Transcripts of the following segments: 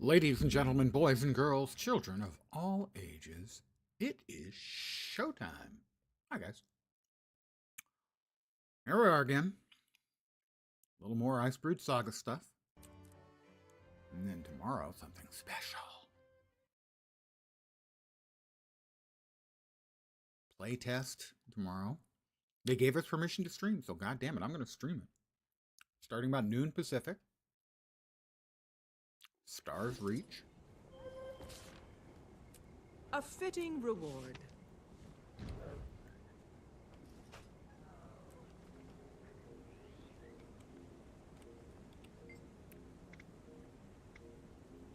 Ladies and gentlemen, boys and girls, children of all ages, it is showtime. Hi, guys. Here we are again. A little more Ice Brute Saga stuff. And then tomorrow, something special. Playtest tomorrow. They gave us permission to stream, so god damn it, I'm going to stream it. Starting about noon Pacific. Stars Reach. A fitting reward.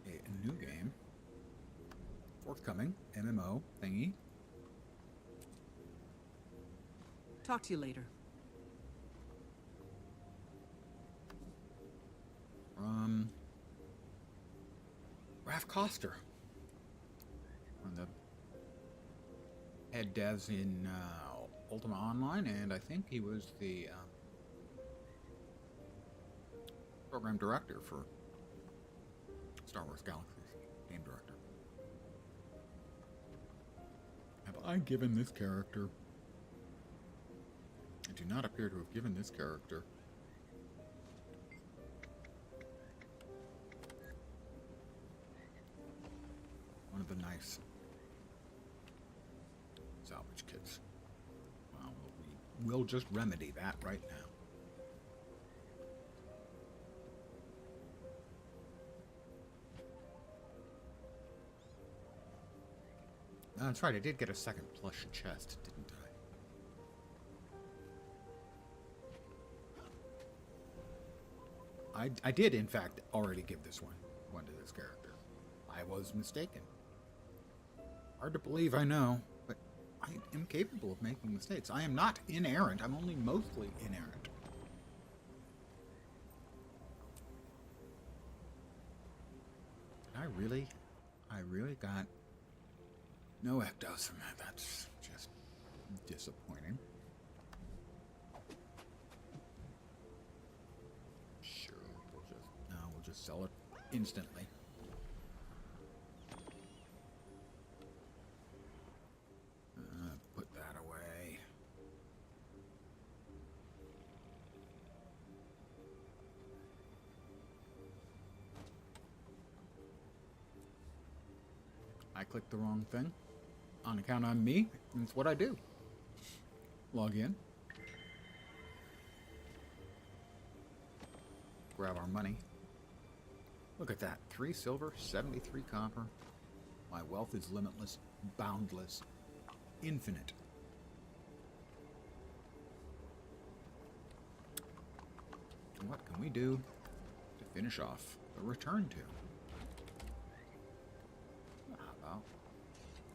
A new game. Forthcoming. MMO thingy. Talk to you later. Raph Koster, one of the head devs in Ultima Online, and I think he was the program director for Star Wars Galaxies, game director. Have I given this character? I do not appear to have given this character one of the nice salvage kits. Well, we'll just remedy that right now. That's right, I did get a second plush chest, didn't I? I did, in fact, already give this one to this character. I was mistaken. Hard to believe, I know, but I am capable of making mistakes. I am not inerrant. I'm only mostly inerrant. I really got no ectos from that. That's just disappointing. Sure, we'll just sell it instantly. Put that away. I clicked the wrong thing. On account on me, and it's what I do. Log in. Grab our money. Look at that. 3 silver, 73 copper. My wealth is limitless, boundless, infinite. What can we do to finish off the return to? How about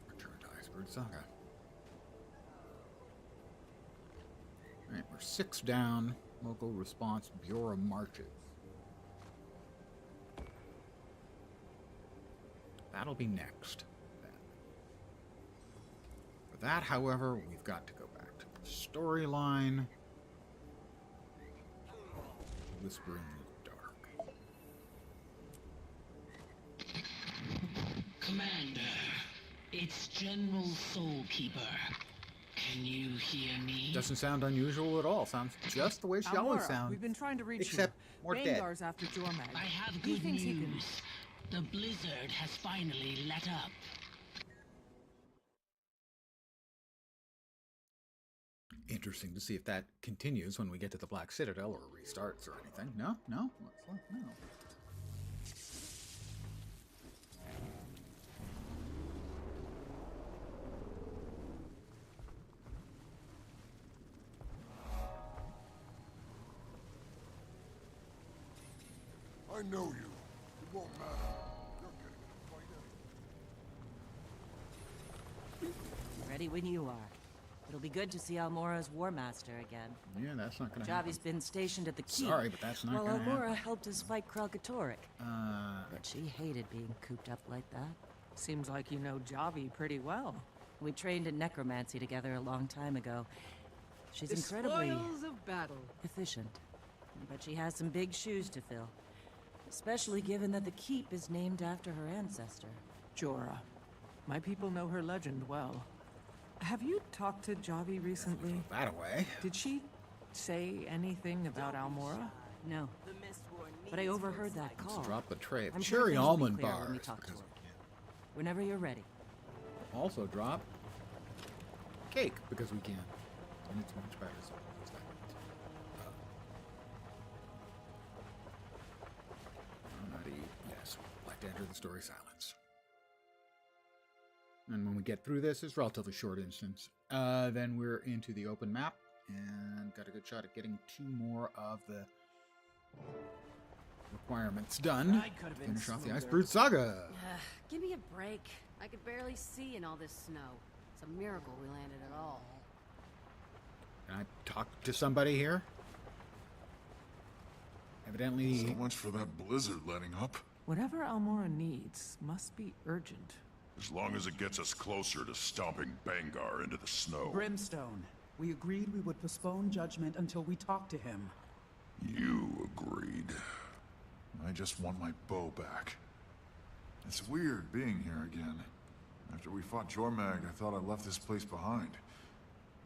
return to Ice Brute Saga? Alright, we're 6 down. Local response bureau marches. That'll be next. For that, however, we've got to go back to the storyline. Whisper in the dark. Commander, it's General Soulkeeper. Can you hear me? Doesn't sound unusual at all. Sounds just the way she always sounds. We've been trying to reach except you. more dead. Vanguard's after Jormag. I have good news. The blizzard has finally let up. Interesting to see if that continues when we get to the Black Citadel or restarts or anything. No? No? Looks like no. I know you. It won't matter. You're getting in a fight Ready when you are. It'll be good to see Almora's War Master again. Yeah, that's not gonna happen. Javi's been stationed at the keep. Sorry, but that's not while gonna happen. Almora helped us fight Kralkatorrik. But she hated being cooped up like that. Seems like you know Javi pretty well. We trained in necromancy together a long time ago. She's The incredibly spoils of battle. efficient. But she has some big shoes to fill. Especially given that the keep is named after her ancestor. Jorah. My people know her legend well. Have you talked to Javi recently? That away. Did she say anything about Almora? No. But I overheard that Let's call. drop a tray of I'm sure cherry things will be almond clearer when we bars. talk to Because her. Whenever you're ready. also drop cake because we can. And it's much better. So it's that. Alrighty, yes. Like to enter the story silence. And when we get through this, it's a relatively short instance. Then we're into the open map and got a good shot at getting 2 more of the requirements done. Finish off the Iceberg Saga. Give me a break. I could barely see in all this snow. It's a miracle we landed at all. Can I talk to somebody here? Evidently, So much for that blizzard letting up. Whatever Almora needs must be urgent. As long as it gets us closer to stomping Bangar into the snow. Brimstone, we agreed we would postpone judgment until we talked to him. You agreed. I just want my bow back. It's weird being here again. After we fought Jormag, I thought I left this place behind.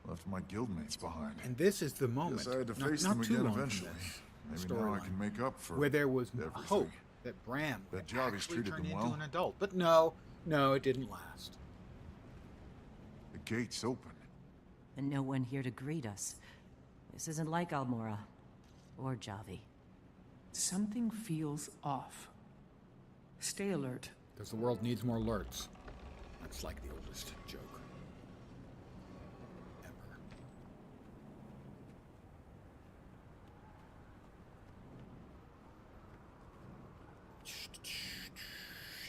Left my guildmates behind. and this is the moment, Guess I had to not, face not them too again long from eventually. this Maybe now I storyline, can make up for where there was everything. hope that Bram would That Javi's actually treated turn them into well. an adult. But no, it didn't last. The gate's open. And no one here to greet us. This isn't like Almora. Or Javi. Something feels off. Stay alert. Because the world needs more alerts. That's like the oldest joke ever.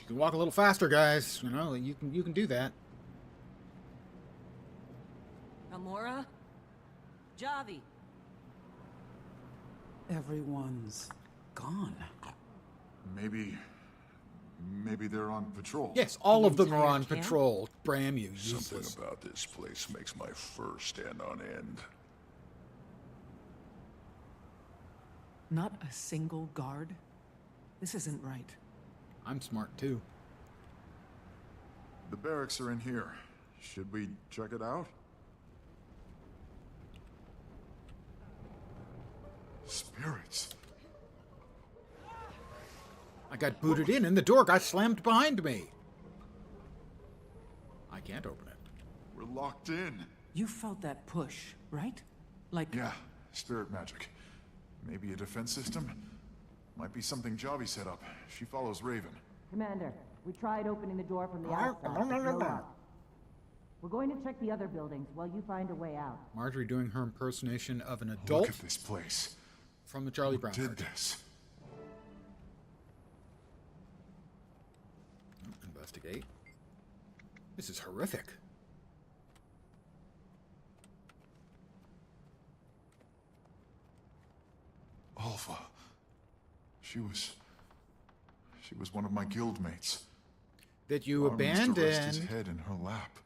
You can walk a little faster, guys. You know, you can do that. Almora? Javi? Everyone's gone. Maybe they're on patrol. Yes, all of them are entire on camp? patrol. Bram, you Something useless. about this place makes my fur stand on end. Not a single guard? This isn't right. I'm smart too. The barracks are in here. Should we check it out? Spirits. I got booted in and the door got slammed behind me. I can't open it. We're locked in. You felt that push, right? Like, Yeah, spirit magic. Maybe a defense system? Might be something Javi set up. She follows Raven. Commander, we tried opening the door from the outside, but no luck. We're going to check the other buildings while you find a way out. Marjorie doing her impersonation of an Look adult at this place. from the Charlie Who Brown did cartoon. this? Investigate. This is horrific. Alpha. She was one of my guildmates. That you Armin used to rest his abandoned. head in her lap.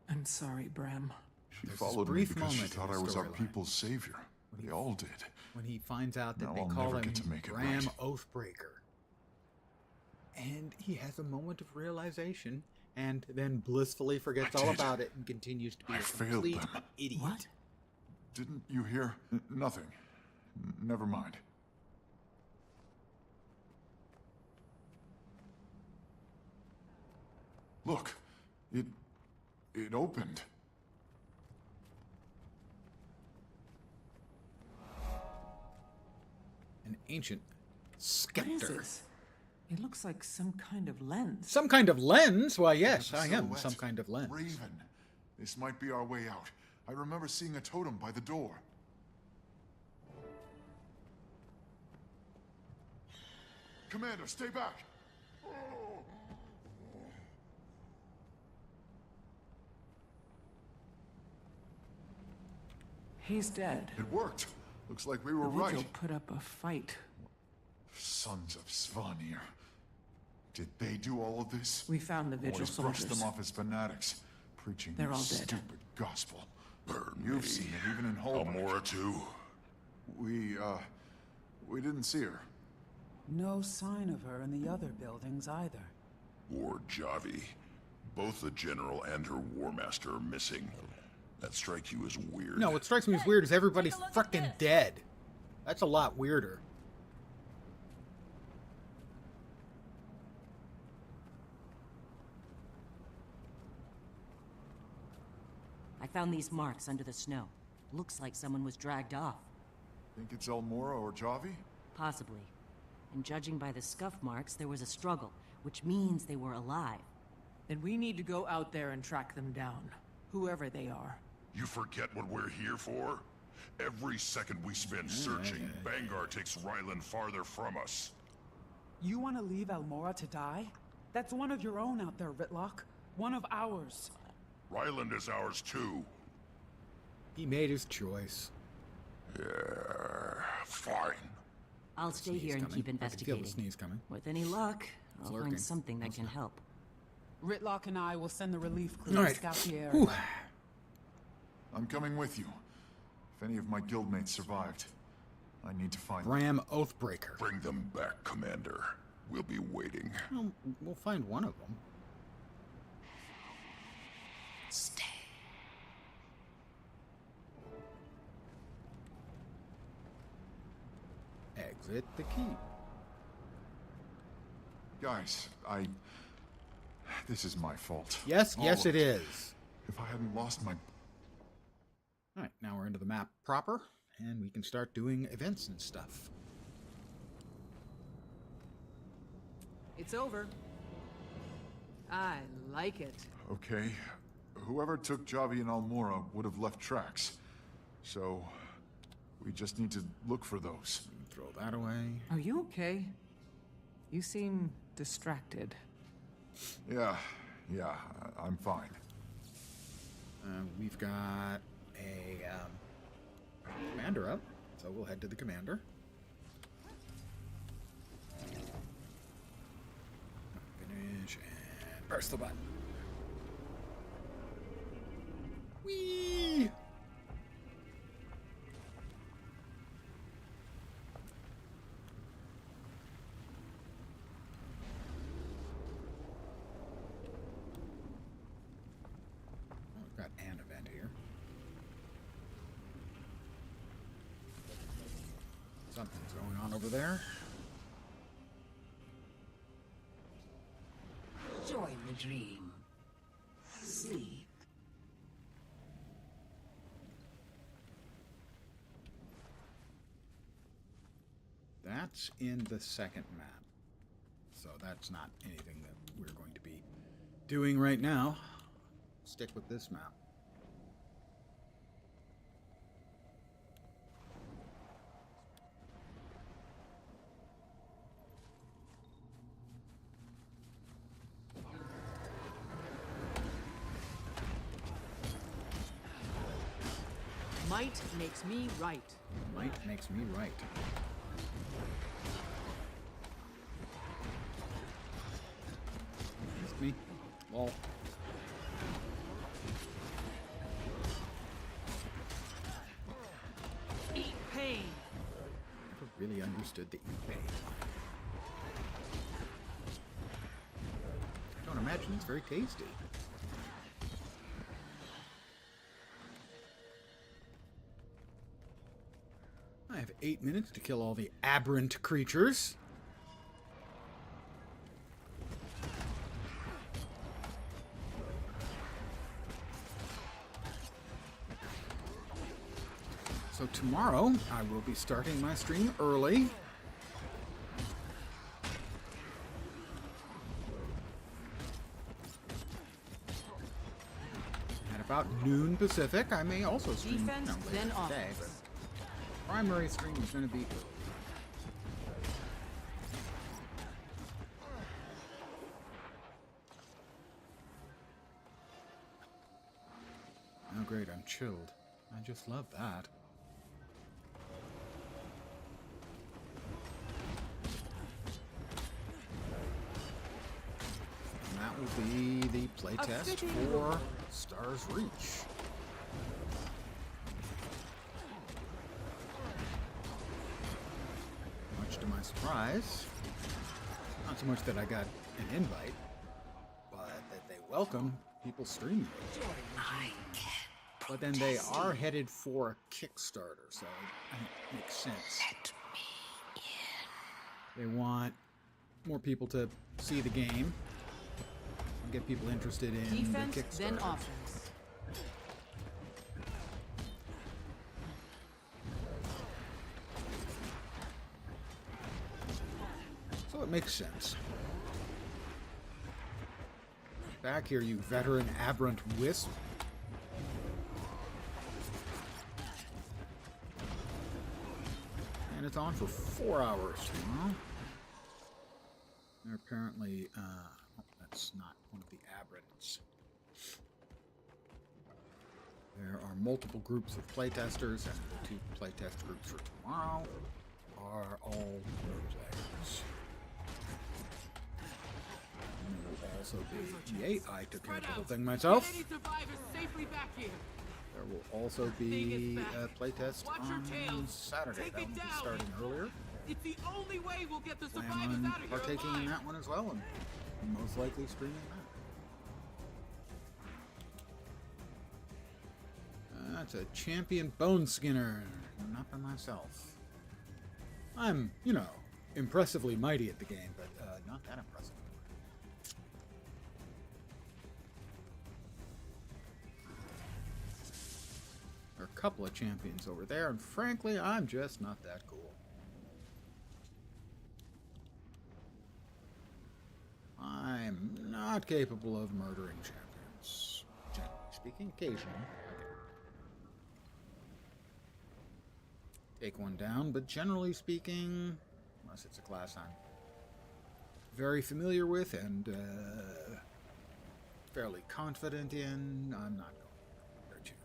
I'm sorry, Bram. She There's this followed me brief because she moment in thought the I was our storyline. people's savior. They all did. When he finds out that Now they I'll call never him get to make it Bram right. Oathbreaker. And he has a moment of realization and then blissfully forgets I all did. about it and continues to be I a failed complete them. idiot. What? Didn't you hear? Nothing. Never mind. Look. It opened. An ancient What is scepter. this? It looks like some kind of lens. Some kind of lens? Why, yes, The I am silhouette. some kind of lens. Raven. This might be our way out. I remember seeing a totem by the door. Commander, stay back! He's dead. It worked. Looks like we were The Vigil right. put up a fight. Sons of Svanir. Did they do all of this? We found the Or Vigil just brush soldiers. them off as fanatics, preaching They're their all dead. stupid gospel. Burn You've me. seen it, even in Holborn. Almora too. We didn't see her. No sign of her in the other buildings either. Or Javi. Both the General and her War Master are missing. That strike you as weird? No, what strikes me as weird is everybody's frickin' dead. That's a lot weirder. I found these marks under the snow. Looks like someone was dragged off. Think it's El Mora or Javi? Possibly. And judging by the scuff marks, there was a struggle, which means they were alive. Then we need to go out there and track them down, whoever they are. You forget what we're here for? Every second we spend searching, Bangar takes Ryland farther from us. You want to leave Almora to die? That's one of your own out there, Ritlock. One of ours. Ryland is ours too. He made his choice. Yeah, fine. I'll stay here and keep I can feel investigating. the sneeze coming. With any luck, I'll lurking. find something that can help. Ritlock and I will send the relief crew All to right. scout the area. Whew. I'm coming with you. If any of my guildmates survived, I need to find them. Bram Oathbreaker. Bring them back, Commander. We'll be waiting. Well, we'll find one of them. Stay. Exit the keep. Guys, this is my fault. Yes, All yes of it is. If I hadn't lost my... Alright, now we're into the map proper, and we can start doing events and stuff. It's over. I like it. Okay. Whoever took Javi and Almora would have left tracks. So, we just need to look for those. Throw that away. Are you okay? You seem distracted. Yeah, I'm fine. We've got a commander up, so we'll head to the commander. Finish and press the button. Whee! Oh, we've got an event here. Something's going on over there. Join the dream. Sleep. That's in the second map. So that's not anything that we're going to be doing right now. Stick with this map. Might makes me right. Might makes me right. Missed me. Lol. Eat pain. Never really understood the eBay. I don't imagine it's very tasty. I have 8 minutes to kill all the aberrant creatures. So tomorrow, I will be starting my stream early. At about noon Pacific, I may also stream Defense, later then today, offense. but primary stream is going to be oh great, I'm chilled. I just love that. And that will be the playtest for Star's Reach. Much to my surprise, Not so much that I got an invite, but that they welcome people streaming it. But then they are headed for a Kickstarter, so it makes sense. They want more people to see the game and get people interested in Defense, the Kickstarter. then offense. So it makes sense. Back here, you veteran aberrant wisp. And it's on for 4 hours tomorrow. They're apparently, oh, that's not one of the aberrants. There are multiple groups of playtesters, and the 2 playtest groups for tomorrow are all new players. And there will also be, I took care of the whole thing myself. There will also be a playtest on Saturday. That will be starting earlier. It's the only way we'll get the Plan on partaking in that one as well, and most likely streaming that. That's a champion bone skinner, not by myself. I'm, you know, impressively mighty at the game, but not that impressive. There are a couple of champions over there, and frankly, I'm just not that cool. I'm not capable of murdering champions. Generally speaking, occasionally. Take one down, but generally speaking, unless it's a class I'm very familiar with and fairly confident in, I'm not going for a champion.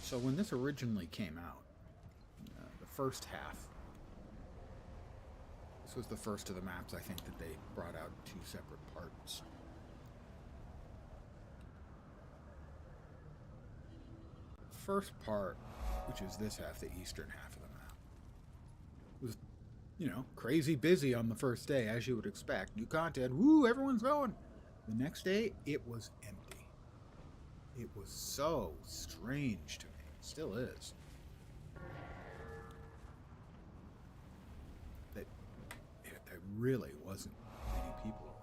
So when this originally came out, the first half, this was the first of the maps I think that they brought out 2 separate parts. First part, which is this half, the eastern half of the map, was, you know, crazy busy on the first day, as you would expect. New content, woo, everyone's going. The next day, it was empty. It was so strange to me. It still is. That there really wasn't many people around.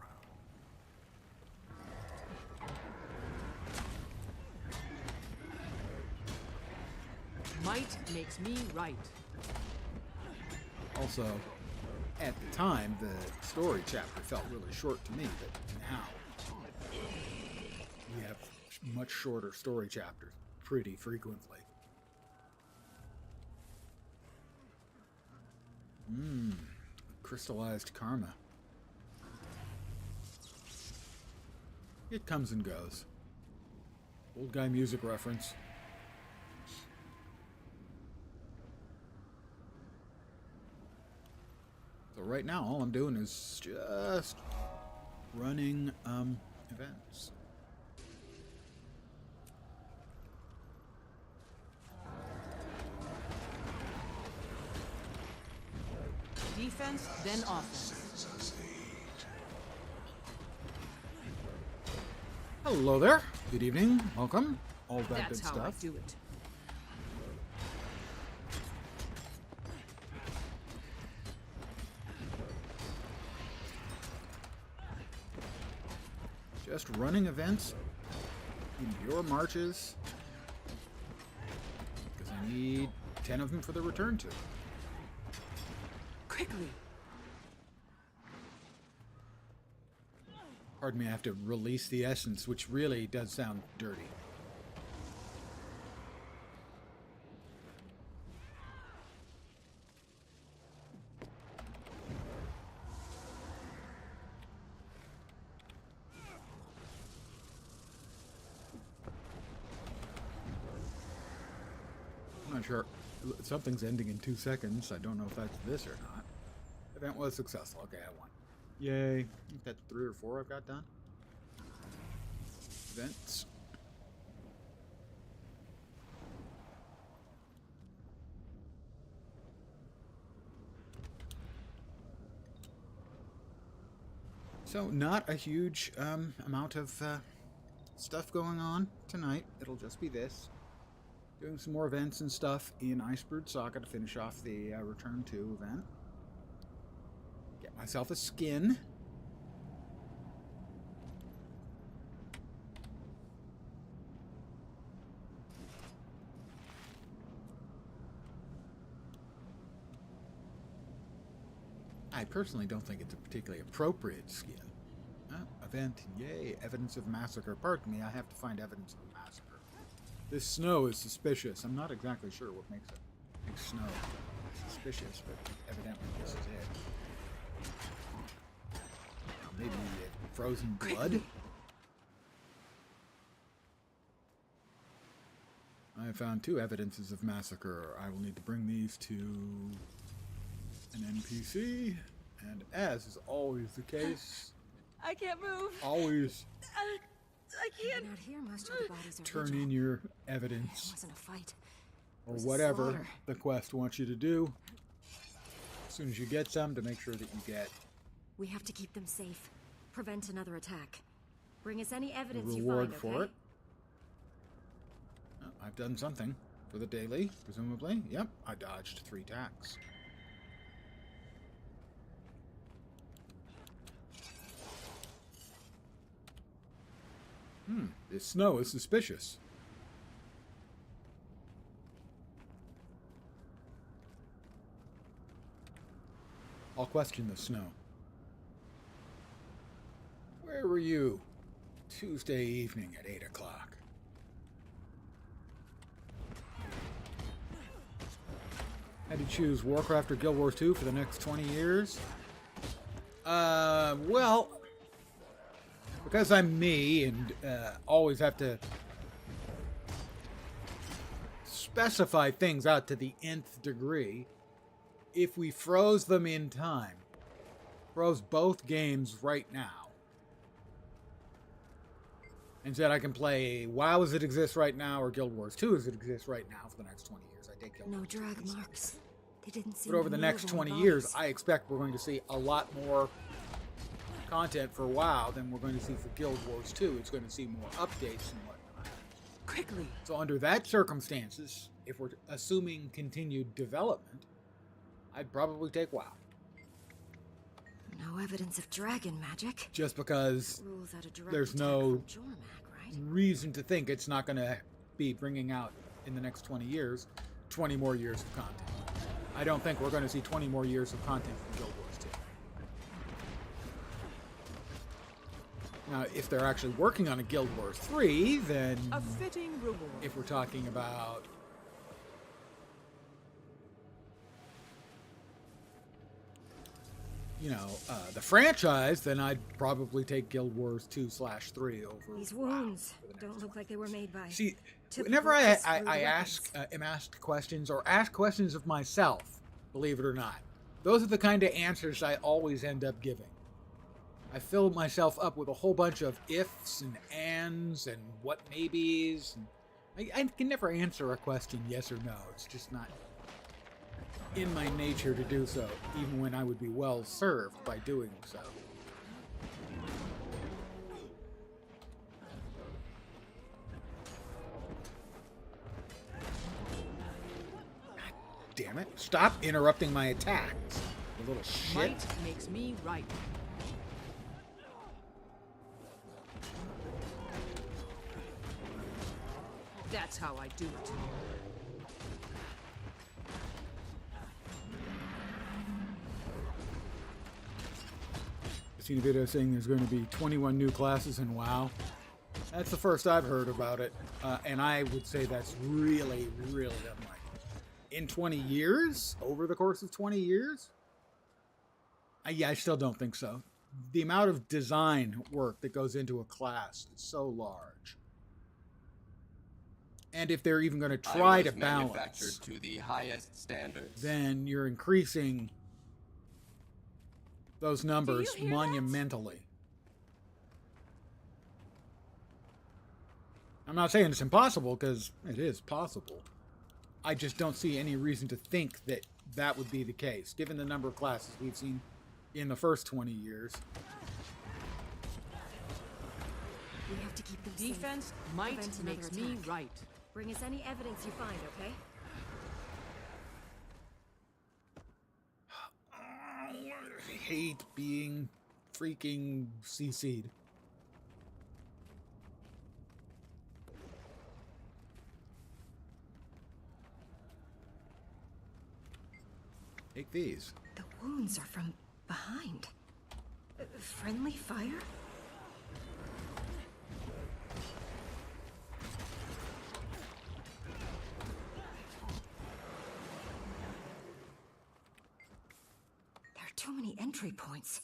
Might makes me right. Also, at the time, the story chapter felt really short to me, but now we have much shorter story chapters pretty frequently. Crystallized karma. It comes and goes. Old guy music reference. So right now, all I'm doing is just running events. Defense, then offense. Hello there. Good evening. Welcome. All that That's good how stuff. I do it. Just running events in your marches because I need 10 of them for the return to. Quickly. Pardon me, I have to release the essence, which really does sound dirty. I'm not sure. Something's ending in 2 seconds. I don't know if that's this or not. Event was successful. Okay, I won. Yay. I think that's 3 or 4 I've got done. Events. So, not a huge amount of stuff going on tonight. It'll just be this. Doing some more events and stuff in Iceberg Saga to finish off the Return to event. Get myself a skin. I personally don't think it's a particularly appropriate skin. Event, yay, evidence of massacre. Pardon me, I have to find evidence of a massacre. This snow is suspicious. I'm not exactly sure what makes it make snow suspicious, but evidently this is it. Maybe frozen blood? I have found 2 evidences of massacre. I will need to bring these to an NPC, and as is always the case, I can't move. always I can't. Not here. Most of the bodies are turn vigil. in your It evidence wasn't a fight. or was a whatever slaughter. the quest wants you to do as soon as you get some, to make sure that you get We have to keep them safe. Prevent another attack. Bring us any the evidence you reward find, for okay? it. I've done something for the daily, presumably. Yep, I dodged 3 attacks. This snow is suspicious. I'll question the snow. Where were you Tuesday evening at 8 o'clock? Had to choose Warcraft or Guild Wars 2 for the next 20 years? Well, because I'm me and always have to specify things out to the nth degree, if we froze them in time, froze both games right now, and said I can play WoW as it exists right now or Guild Wars 2 as it exists right now for the next 20 years, I take Guild No Wars 2 drag easy. marks. They didn't seem But over to the move next on 20 the years, bodies. I expect we're going to see a lot more content for WoW than we're going to see for Guild Wars 2. It's going to see more updates and whatnot. Quickly. So under that circumstances, if we're assuming continued development, I'd probably take WoW. No evidence of dragon magic. Just because Rules out a direct there's attack no from Jormag, right? reason to think it's not going to be bringing out in the next 20 years 20 more years of content. I don't think we're going to see 20 more years of content from Guild Wars 2. Now, if they're actually working on a Guild Wars 3, then A fitting reward. if we're talking about the franchise, then I'd probably take Guild Wars 2/3 over. These WoW wounds for the next don't look like they were made by. See, typical whenever Iceberg I am asked questions or ask questions of myself, believe it or not, those are the kind of answers I always end up giving. I fill myself up with a whole bunch of ifs and ands and what maybes. And I can never answer a question yes or no. It's just not in my nature to do so, even when I would be well served by doing so. Damn it. Stop interrupting my attacks, you little shit. Might makes me right. That's how I do it. I've seen a video saying there's going to be 21 new classes in WoW. That's the first I've heard about it. And I would say that's really, really unlikely. In 20 years? Over the course of 20 years? I still don't think so. The amount of design work that goes into a class is so large. And if they're even going to try to balance, manufactured to the highest standards. then you're increasing those numbers hear that? monumentally. I'm not saying it's impossible, because it is possible. I just don't see any reason to think that that would be the case, given the number of classes we've seen in the first 20 years. We have to keep them safe. Defense might Prevent another makes me attack. right. Bring us any evidence you find, okay? I hate being freaking CC'd. Take these. The wounds are from behind. Friendly fire? There are too many entry points.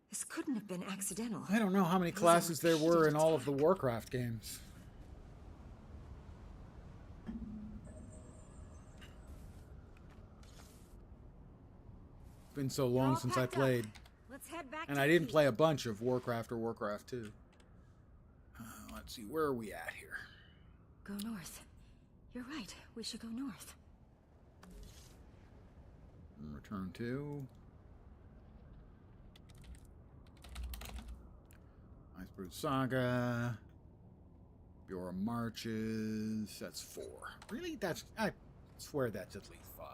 This couldn't have been accidental. I don't know how many classes there were in all of the Warcraft games. Been so long since I played, Let's head back and to I the didn't keep. play a bunch of Warcraft or Warcraft 2. Let's see, where are we at here? Go north. You're right. We should go north. Return to Icebrood Saga. Your marches. That's 4. Really? I swear that's at least 5.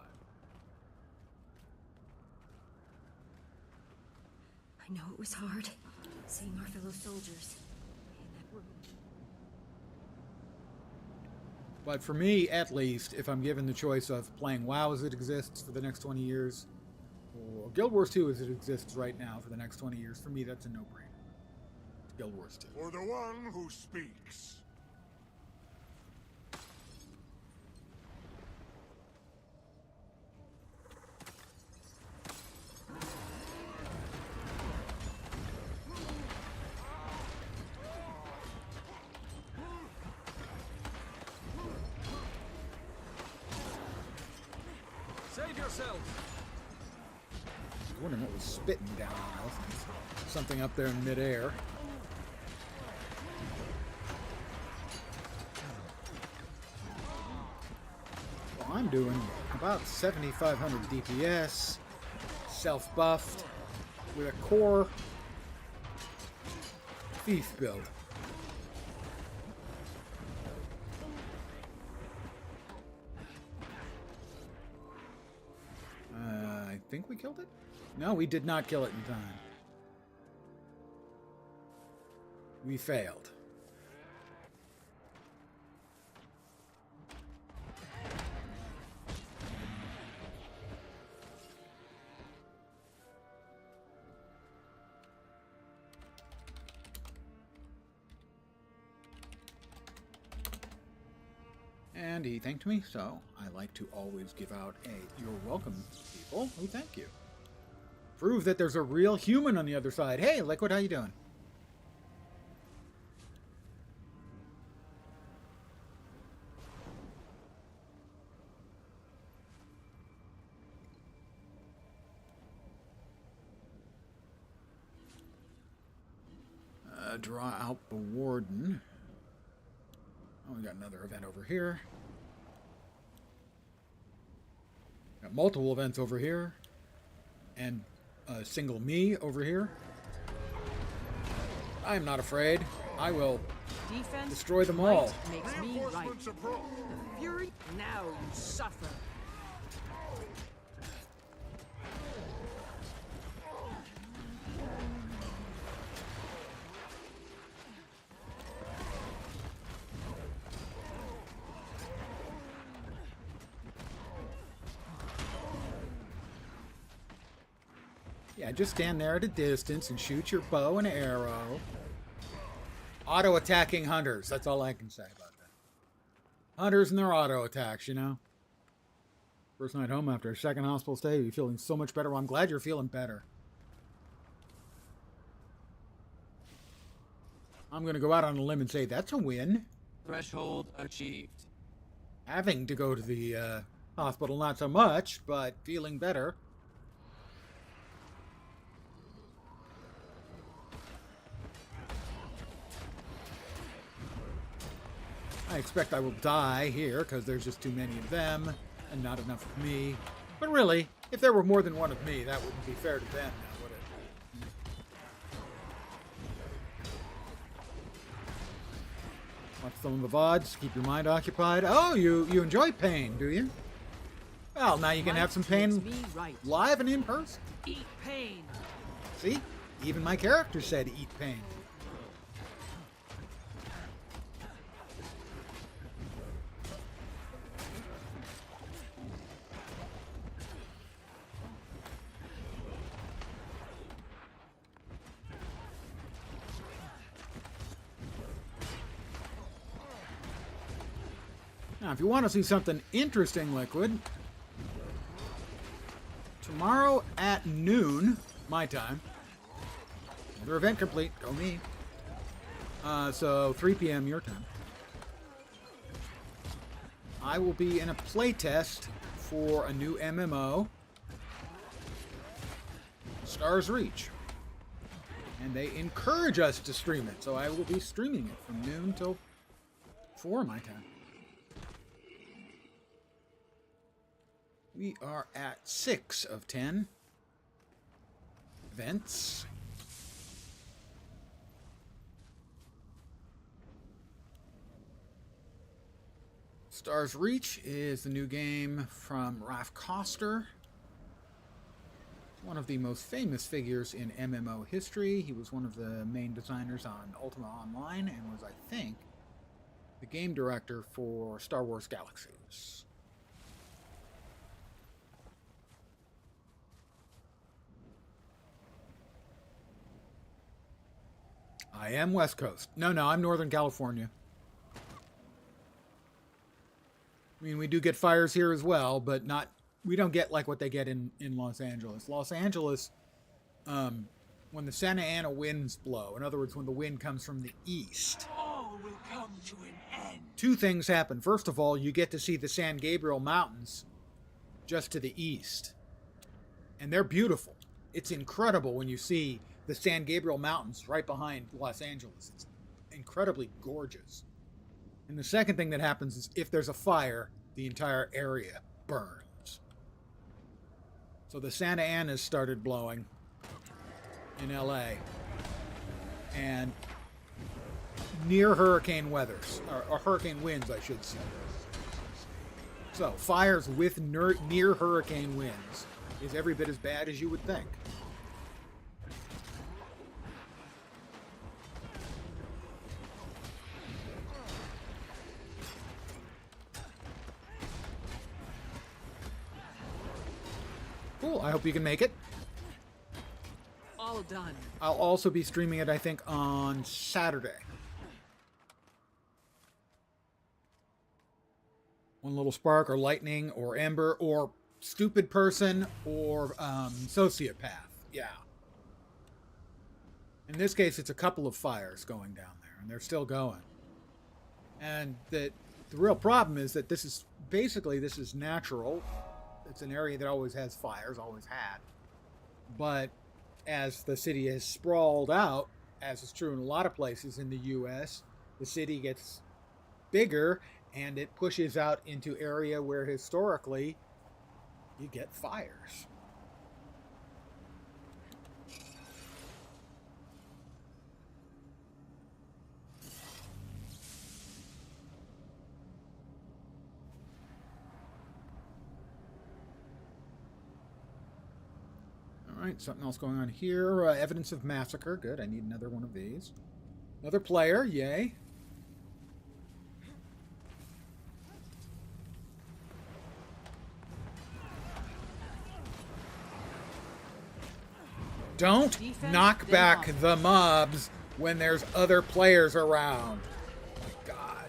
I know it was hard, seeing our fellow soldiers in that room. But for me, at least, if I'm given the choice of playing WoW as it exists for the next 20 years, or Guild Wars 2 as it exists right now for the next 20 years, for me that's a no-brainer. Guild Wars 2. For the one who speaks. Save yourselves. I was wondering what was spitting down on us. Something up there in midair. Well, I'm doing about 7,500 DPS, self-buffed, with a core thief build. I think we killed it? No, we did not kill it in time. We failed. And he thanked me, so I like to always give out a "you're welcome" to people who thank you. Prove that there's a real human on the other side. Hey, Liquid, how you doing? Draw out the Warden. Oh, we got another event over here. Got multiple events over here. And a single me over here. I am not afraid. I will Defense destroy them all. might makes me right. Reinforcements approach. Fury, now you suffer. Yeah, just stand there at a distance and shoot your bow and arrow. Auto-attacking hunters. That's all I can say about that. Hunters and their auto-attacks, you know? First night home after a second hospital stay, you're feeling so much better. Well, I'm glad you're feeling better. I'm going to go out on a limb and say that's a win. Threshold achieved. Having to go to the hospital, not so much, but feeling better. I expect I will die here because there's just too many of them and not enough of me. But really, if there were more than one of me, that wouldn't be fair to them now, would it? Watch some of the VODs, keep your mind occupied. Oh, you enjoy pain, do you? Well, now you can have some pain live and in person. Eat pain. See? Even my character said eat pain. Now, if you want to see something interesting, Liquid, tomorrow at noon, my time, another event complete, go me. So 3 p.m. your time. I will be in a playtest for a new MMO, Stars Reach. And they encourage us to stream it, so I will be streaming it from noon till 4 my time. We are at 6 of 10 events. Stars Reach is the new game from Ralph Koster, one of the most famous figures in MMO history. He was one of the main designers on Ultima Online and was, I think, the game director for Star Wars Galaxies. I am West Coast. No, I'm Northern California. I mean, we do get fires here as well, but we don't get like what they get in Los Angeles. Los Angeles, when the Santa Ana winds blow, in other words, when the wind comes from the east, All will come to an end. two things happen. First of all, you get to see the San Gabriel Mountains just to the east. And they're beautiful. It's incredible when you see the San Gabriel Mountains right behind Los Angeles. It's incredibly gorgeous. And the second thing that happens is if there's a fire, the entire area burns. So the Santa Anas started blowing in LA. And near hurricane weathers, or hurricane winds, I should say. So fires with near hurricane winds is every bit as bad as you would think. Cool, I hope you can make it. All done. I'll also be streaming it, I think, on Saturday. One little spark, or lightning, or ember, or stupid person, or sociopath. Yeah. In this case, it's a couple of fires going down there, and they're still going. And the real problem is that this is natural. It's an area that always has fires, always had. But as the city has sprawled out, as is true in a lot of places in the U.S., the city gets bigger and it pushes out into area where historically you get fires. Alright, something else going on here. Evidence of massacre. Good, I need another one of these. Another player, yay. Don't Defense, knock then back offense. the mobs when there's other players around. Oh my God.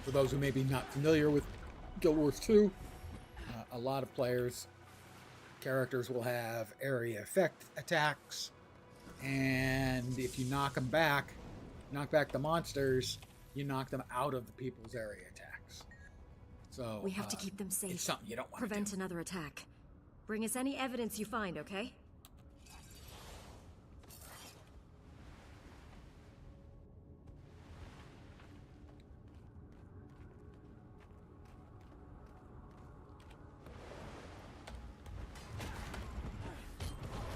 For those who may be not familiar with Guild Wars 2, a lot of characters will have area effect attacks, and if you knock back the monsters, you knock them out of the people's area attacks. So We have to keep them safe. It's something you don't want to Prevent do. another attack. Bring us any evidence you find, okay?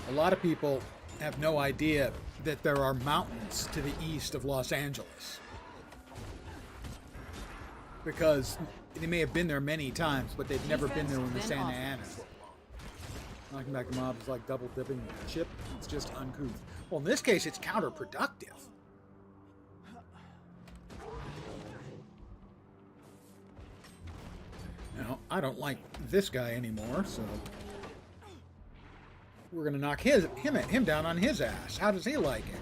A lot of people have no idea that there are mountains to the east of Los Angeles. Because they may have been there many times, but they've never been there when the Santa Anas were blown. Knocking back the mob is like double dipping a chip. It's just uncouth. Well, in this case, it's counterproductive. Now, I don't like this guy anymore, so we're gonna knock him down on his ass. How does he like it?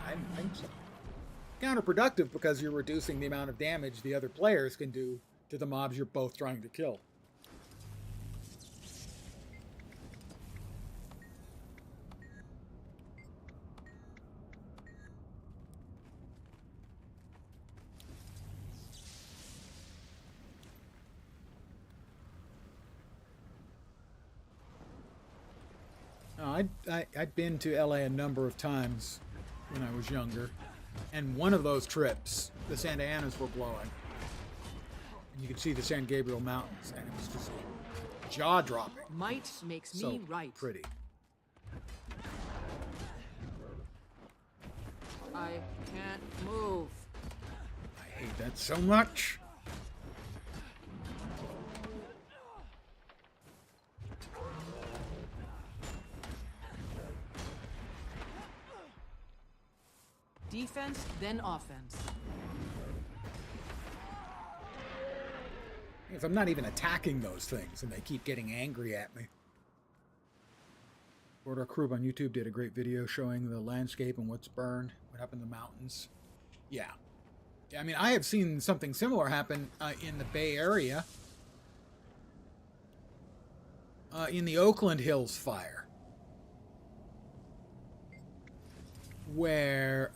I don't think so. Counterproductive because you're reducing the amount of damage the other players can do to the mobs you're both trying to kill. I'd been to LA a number of times when I was younger, and one of those trips, the Santa Anas were blowing. And you could see the San Gabriel Mountains, and it was just jaw-dropping. Might makes So me right. pretty. I can't move. I hate that so much. Defense, then offense. If I'm not even attacking those things and they keep getting angry at me. Border Crew on YouTube did a great video showing the landscape and what's burned, what happened in the mountains. Yeah. I mean, I have seen something similar happen in the Bay Area. In the Oakland Hills fire. Where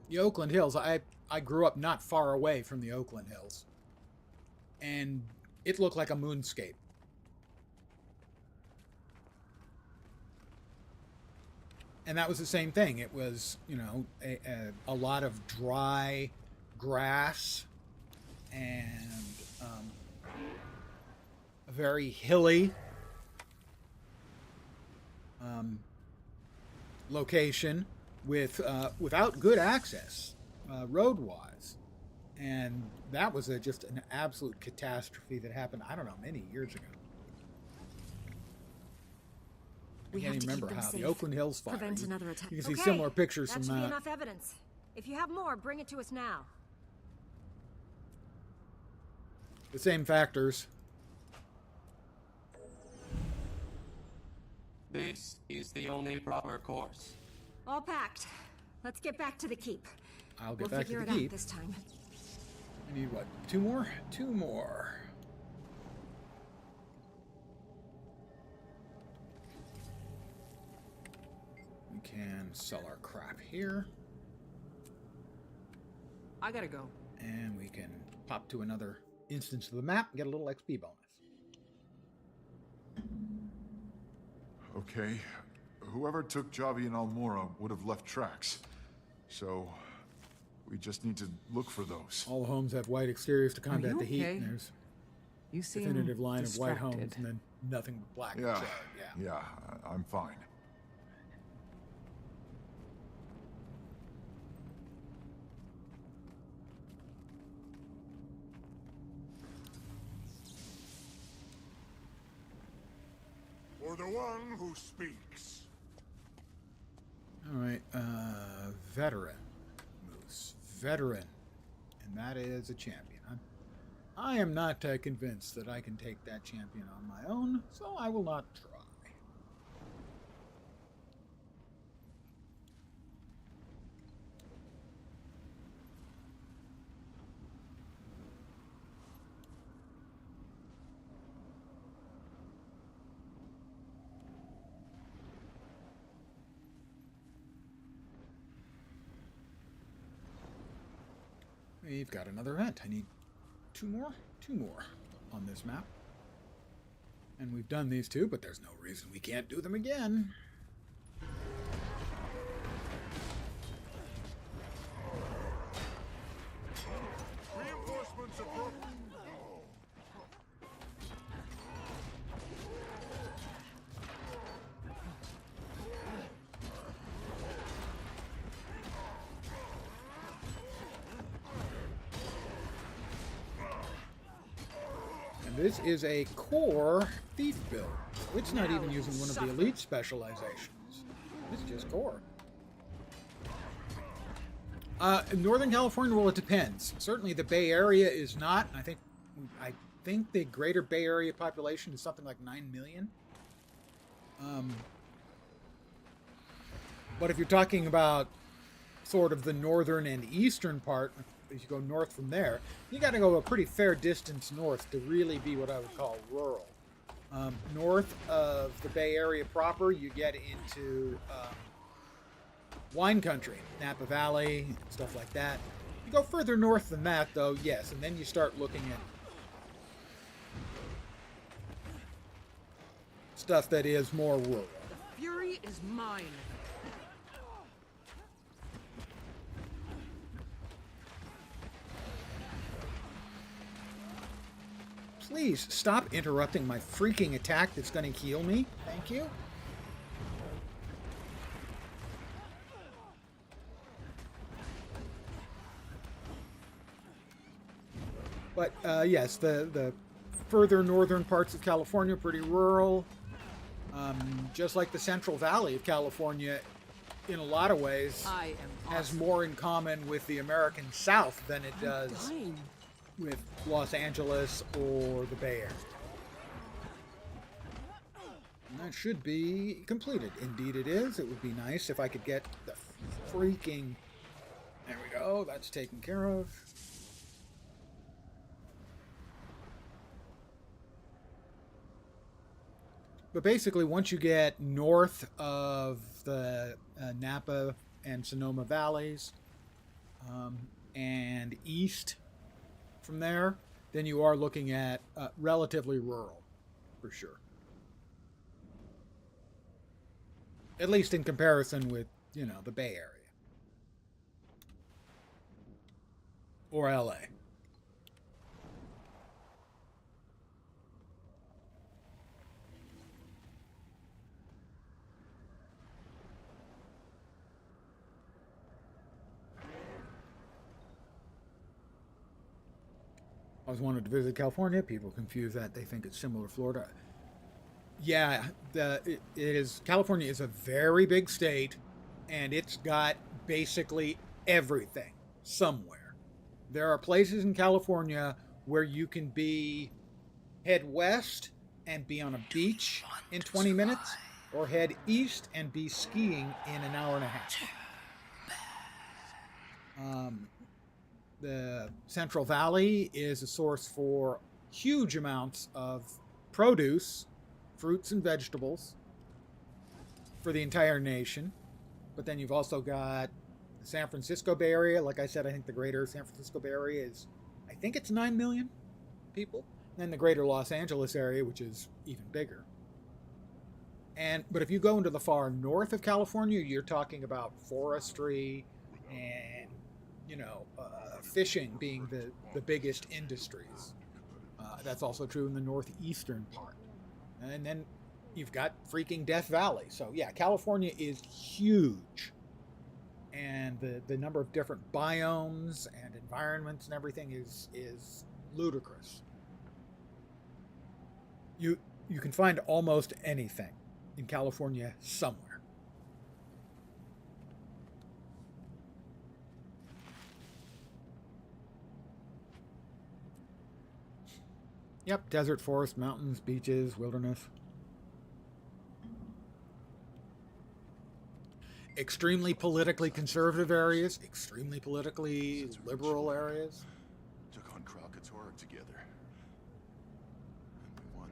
the Oakland Hills, I grew up not far away from the Oakland Hills, and it looked like a moonscape. And that was the same thing. It was, you know, a lot of dry grass and a very hilly location with without good access road-wise, and that was just an absolute catastrophe that happened, I don't know, many years ago. I can't even remember how. The Oakland Hills fire. Prevent another attack. You can see similar pictures from that. That should that. be enough evidence. If you have more, bring it to us now. The same factors. This is the only proper course. All packed. Let's get back to the keep. I'll get We'll back to figure the it keep. out this time. I need what? Two more? Two more. We can sell our crap here. I gotta go. And we can pop to another instance of the map and get a little XP bonus. Okay. Whoever took Javi and Almora would have left tracks. So, we just need to look for those. All the homes have white exteriors to combat you the heat, okay? and there's You seem definitive line of white homes, distracted. and then nothing but black and Yeah, charred. Yeah. yeah, I'm fine. For the one who speaks. All right, veteran moose, veteran, and that is a champion. I am not convinced that I can take that champion on my own, so I will not try. We've got another event. I need two more? Two more on this map. And we've done these two, but there's no reason we can't do them again. Reinforcements approach. And this is a core thief build. It's not even using one of the elite specializations. It's just core. In Northern California, well, it depends. Certainly, the Bay Area is not. I think the greater Bay Area population is something like 9 million. But if you're talking about sort of the northern and eastern part, if you go north from there, you got to go a pretty fair distance north to really be what I would call rural. North of the Bay Area proper, you get into wine country, Napa Valley, stuff like that. You go further north than that, though, yes, and then you start looking at stuff that is more rural. The fury is mine. Please stop interrupting my freaking attack that's going to heal me. Thank you. But yes, the further northern parts of California are pretty rural. Just like the Central Valley of California, in a lot of ways, has more in common with the American South than it does with Los Angeles or the Bay Area. And that should be completed. Indeed it is. It would be nice if I could get the freaking... There we go. That's taken care of. But basically, once you get north of the Napa and Sonoma valleys and east from there, then you are looking at relatively rural, for sure. At least in comparison with, you know, the Bay Area. Or LA. I always wanted to visit California. People confuse that. They think it's similar to Florida. Yeah, it is. California is a very big state, and it's got basically everything somewhere. There are places in California where you can head west and be on a beach in 20 minutes, or head east and be skiing in an hour and a half. The Central Valley is a source for huge amounts of produce, fruits and vegetables for the entire nation. But then you've also got the San Francisco Bay Area. Like I said, I think the greater San Francisco Bay Area is, I think it's 9 million people. And then the greater Los Angeles area, which is even bigger. But if you go into the far north of California, you're talking about forestry and, you know, fishing being the biggest industries. That's also true in the northeastern part. And then you've got freaking Death Valley. So yeah, California is huge. And the number of different biomes and environments and everything is ludicrous. You can find almost anything in California somewhere. Yep, desert, forest, mountains, beaches, wilderness. Extremely politically conservative areas, extremely politically liberal areas. Took on Krakatoa together. And we won.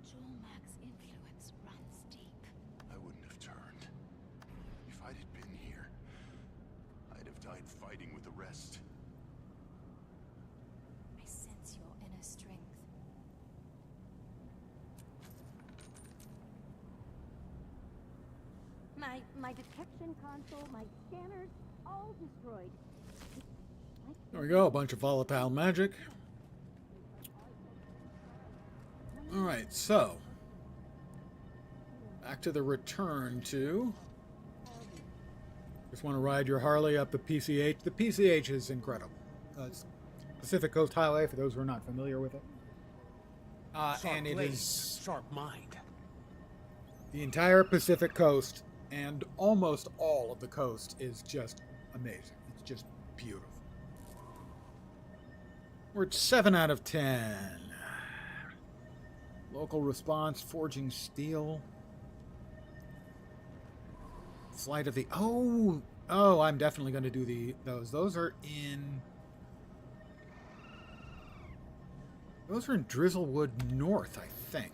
Jormag's influence runs deep. I wouldn't have turned. If I'd had been here, I'd have died fighting with the rest. I sense your My detection console, my scanners, all destroyed. There we go, a bunch of volatile magic. Alright, so. Back to the return to. Just want to ride your Harley up the PCH. The PCH is incredible. It's Pacific Coast Highway, for those who are not familiar with it. And it is sharp mind. The entire Pacific Coast and almost all of the coast is just amazing. It's just beautiful. We're at 7 out of 10. Local response, forging steel. Flight of the... Oh, I'm definitely going to do those. Those are in Drizzlewood North, I think.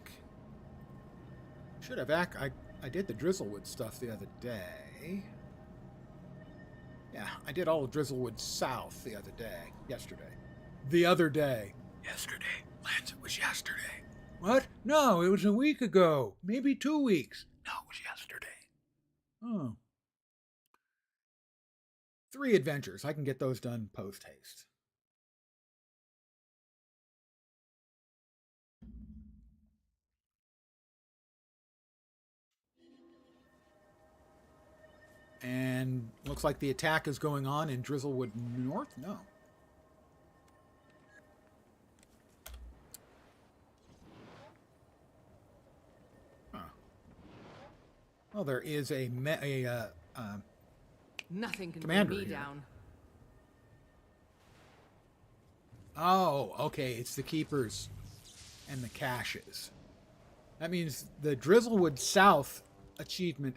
Should have I did the Drizzlewood stuff the other day. Yeah, I did all of Drizzlewood South the other day. Yesterday. The other day. Yesterday. Lance, it was yesterday. What? No, it was a week ago. Maybe 2 weeks. No, it was yesterday. Oh. 3 adventures. I can get those done post-haste. And looks like the attack is going on in Drizzlewood North? No. Huh. Well, there is nothing can commander bring me here. down. Oh, okay. It's the keepers and the caches. That means the Drizzlewood South achievement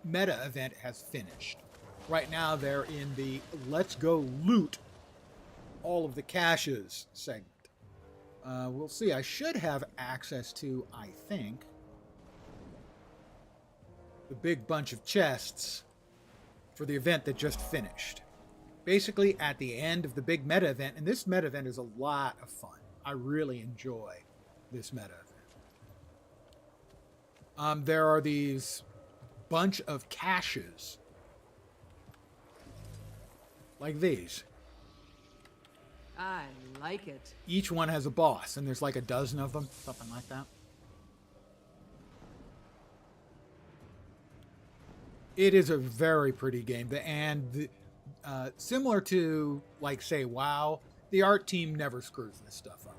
meta event has finished. Right now they're in the let's go loot all of the caches segment. We'll see. I should have access to, I think, the big bunch of chests for the event that just finished. Basically at the end of the big meta event, and this meta event is a lot of fun. I really enjoy this meta event. There are these bunch of caches like these. I like it. Each one has a boss, and there's like a dozen of them, something like that. It is a very pretty game, and similar to, like, say, WoW, the art team never screws this stuff up.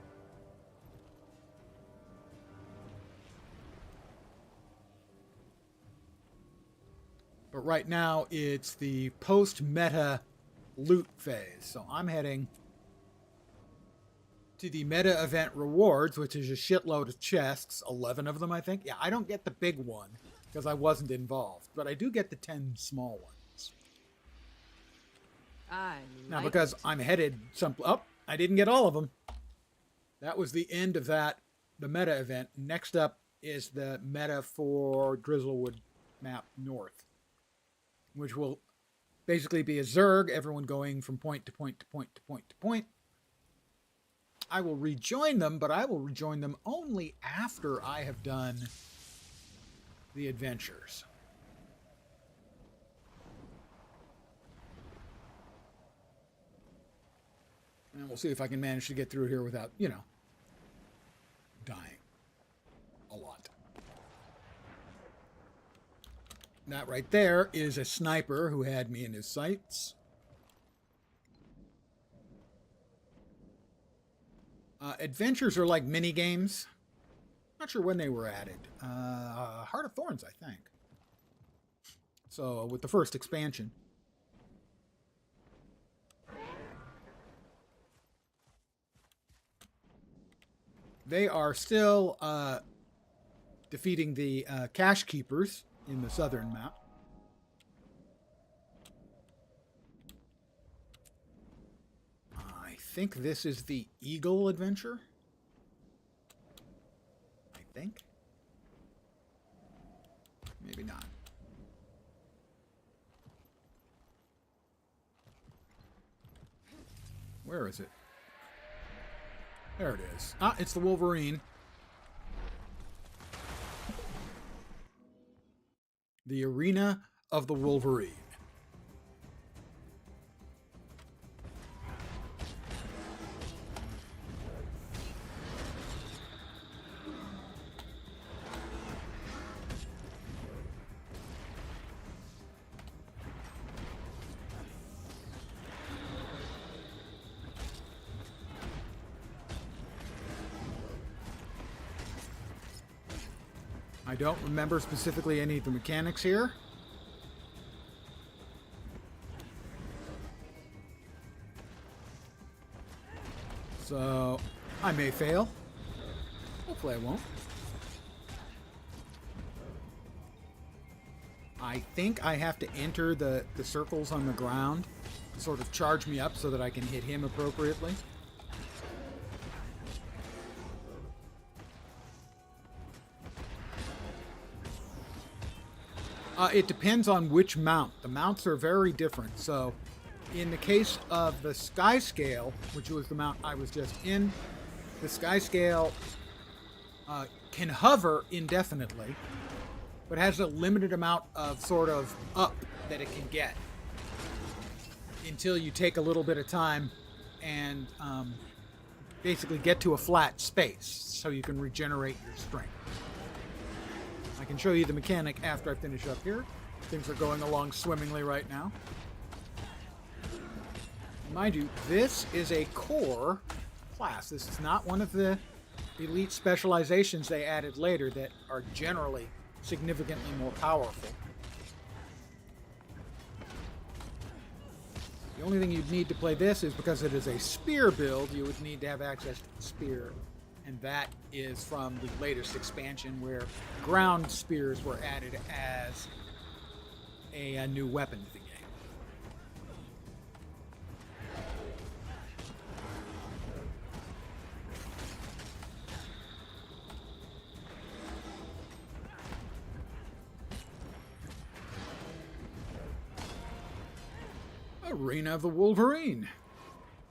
But right now, it's the post-meta loot phase. So I'm heading to the meta event rewards, which is a shitload of chests, 11 of them, I think. Yeah, I don't get the big one because I wasn't involved, but I do get the 10 small ones. Now, because I'm headed I didn't get all of them. That was the end of the meta event. Next up is the meta for Drizzlewood map North, which will basically be a Zerg, everyone going from point to point to point to point to point. I will rejoin them, but I will rejoin them only after I have done the adventures. And we'll see if I can manage to get through here without, dying a lot. That right there is a sniper who had me in his sights. Adventures are like mini games. Not sure when they were added. Heart of Thorns, I think. So with the first expansion. They are still defeating the cache keepers in the southern map. I think this is the Eagle adventure. I think. Maybe not. Where is it? There it is. Ah, it's the Wolverine. The Arena of the Wolverine. I don't remember specifically any of the mechanics here. So, I may fail. Hopefully I won't. I think I have to enter the circles on the ground to sort of charge me up so that I can hit him appropriately. It depends on which mount. The mounts are very different. So, in the case of the Sky Scale, which was the mount I was just in, the Sky Scale can hover indefinitely, but has a limited amount of sort of up that it can get until you take a little bit of time and basically get to a flat space so you can regenerate your strength. I can show you the mechanic after I finish up here. Things are going along swimmingly right now. Mind you, this is a core class. This is not one of the elite specializations they added later that are generally significantly more powerful. The only thing you'd need to play this is because it is a spear build, you would need to have access to the spear. And that is from the latest expansion where ground spears were added as a new weapon to the game. Arena of the Wolverine.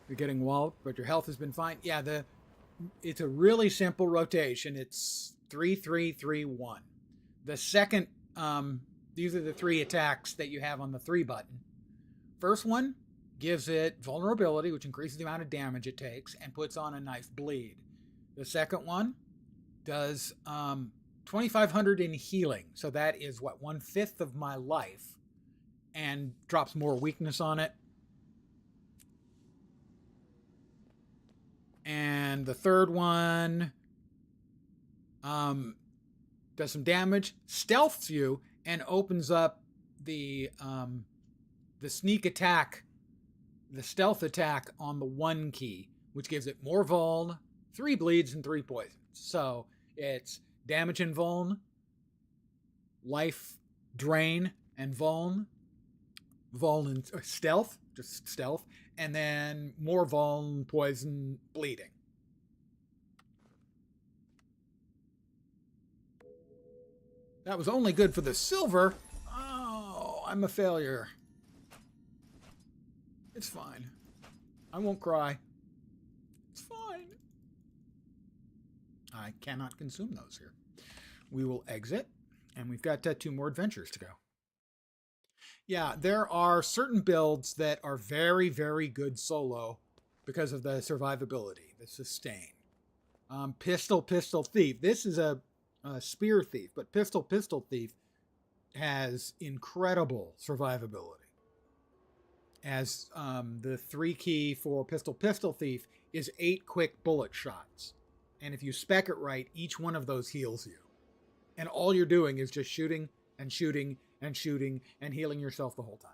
You're getting walloped, but your health has been fine. Yeah, it's a really simple rotation. It's 3-3-3-1. The second, these are the three attacks that you have on the 3 button. First one gives it vulnerability, which increases the amount of damage it takes, and puts on a knife bleed. The second one does 2,500 in healing. So that is, 1/5 of my life, and drops more weakness on it. And the third one does some damage, stealths you, and opens up the sneak attack, the stealth attack on the 1 key, which gives it more vuln, 3 bleeds, and 3 poisons. So it's damage and vuln, life drain and vuln and stealth, just stealth, and then more vuln, poison, bleeding. That was only good for the silver. Oh, I'm a failure. It's fine. I won't cry. It's fine. I cannot consume those here. We will exit, and we've got 2 more adventures to go. Yeah, there are certain builds that are very, very good solo because of the survivability, the sustain. Pistol Thief. This is a spear thief, but Pistol Thief has incredible survivability. As the 3 key for Pistol Thief is 8 quick bullet shots. And if you spec it right, each one of those heals you. And all you're doing is just shooting and shooting and shooting and healing yourself the whole time.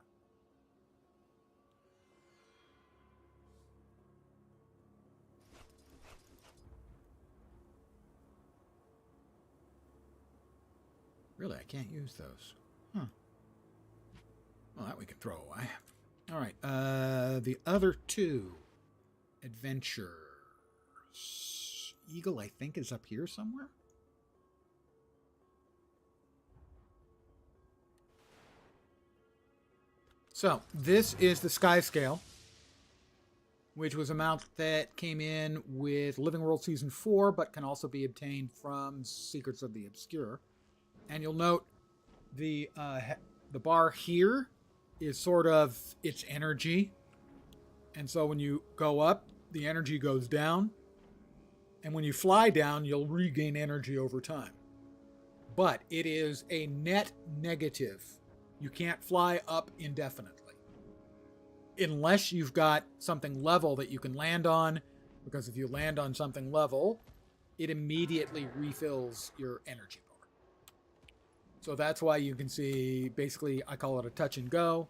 Really, I can't use those. Huh. Well, that we can throw away. All right, the other 2 adventures. Eagle, I think, is up here somewhere. So, this is the Sky Scale, which was a mount that came in with Living World Season 4, but can also be obtained from Secrets of the Obscure. And you'll note the bar here is sort of its energy. And so when you go up, the energy goes down. And when you fly down, you'll regain energy over time. But it is a net negative. You can't fly up indefinitely. Unless you've got something level that you can land on. Because if you land on something level, it immediately refills your energy bar. So that's why you can see, basically, I call it a touch and go.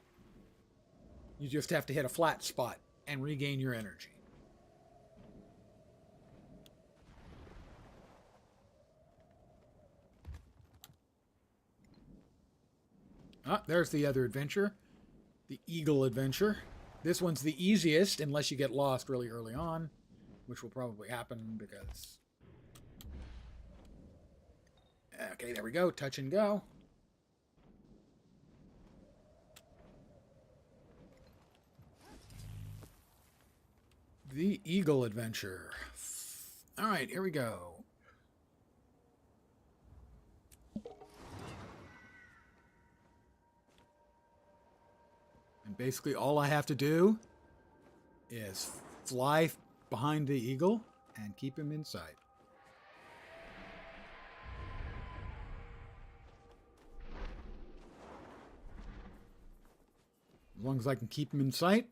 You just have to hit a flat spot and regain your energy. Ah, there's the other adventure. The Eagle adventure. This one's the easiest, unless you get lost really early on, which will probably happen because... Okay, there we go. Touch and go. The Eagle adventure. All right, here we go. And basically all I have to do is fly behind the eagle and keep him in sight. As long as I can keep him in sight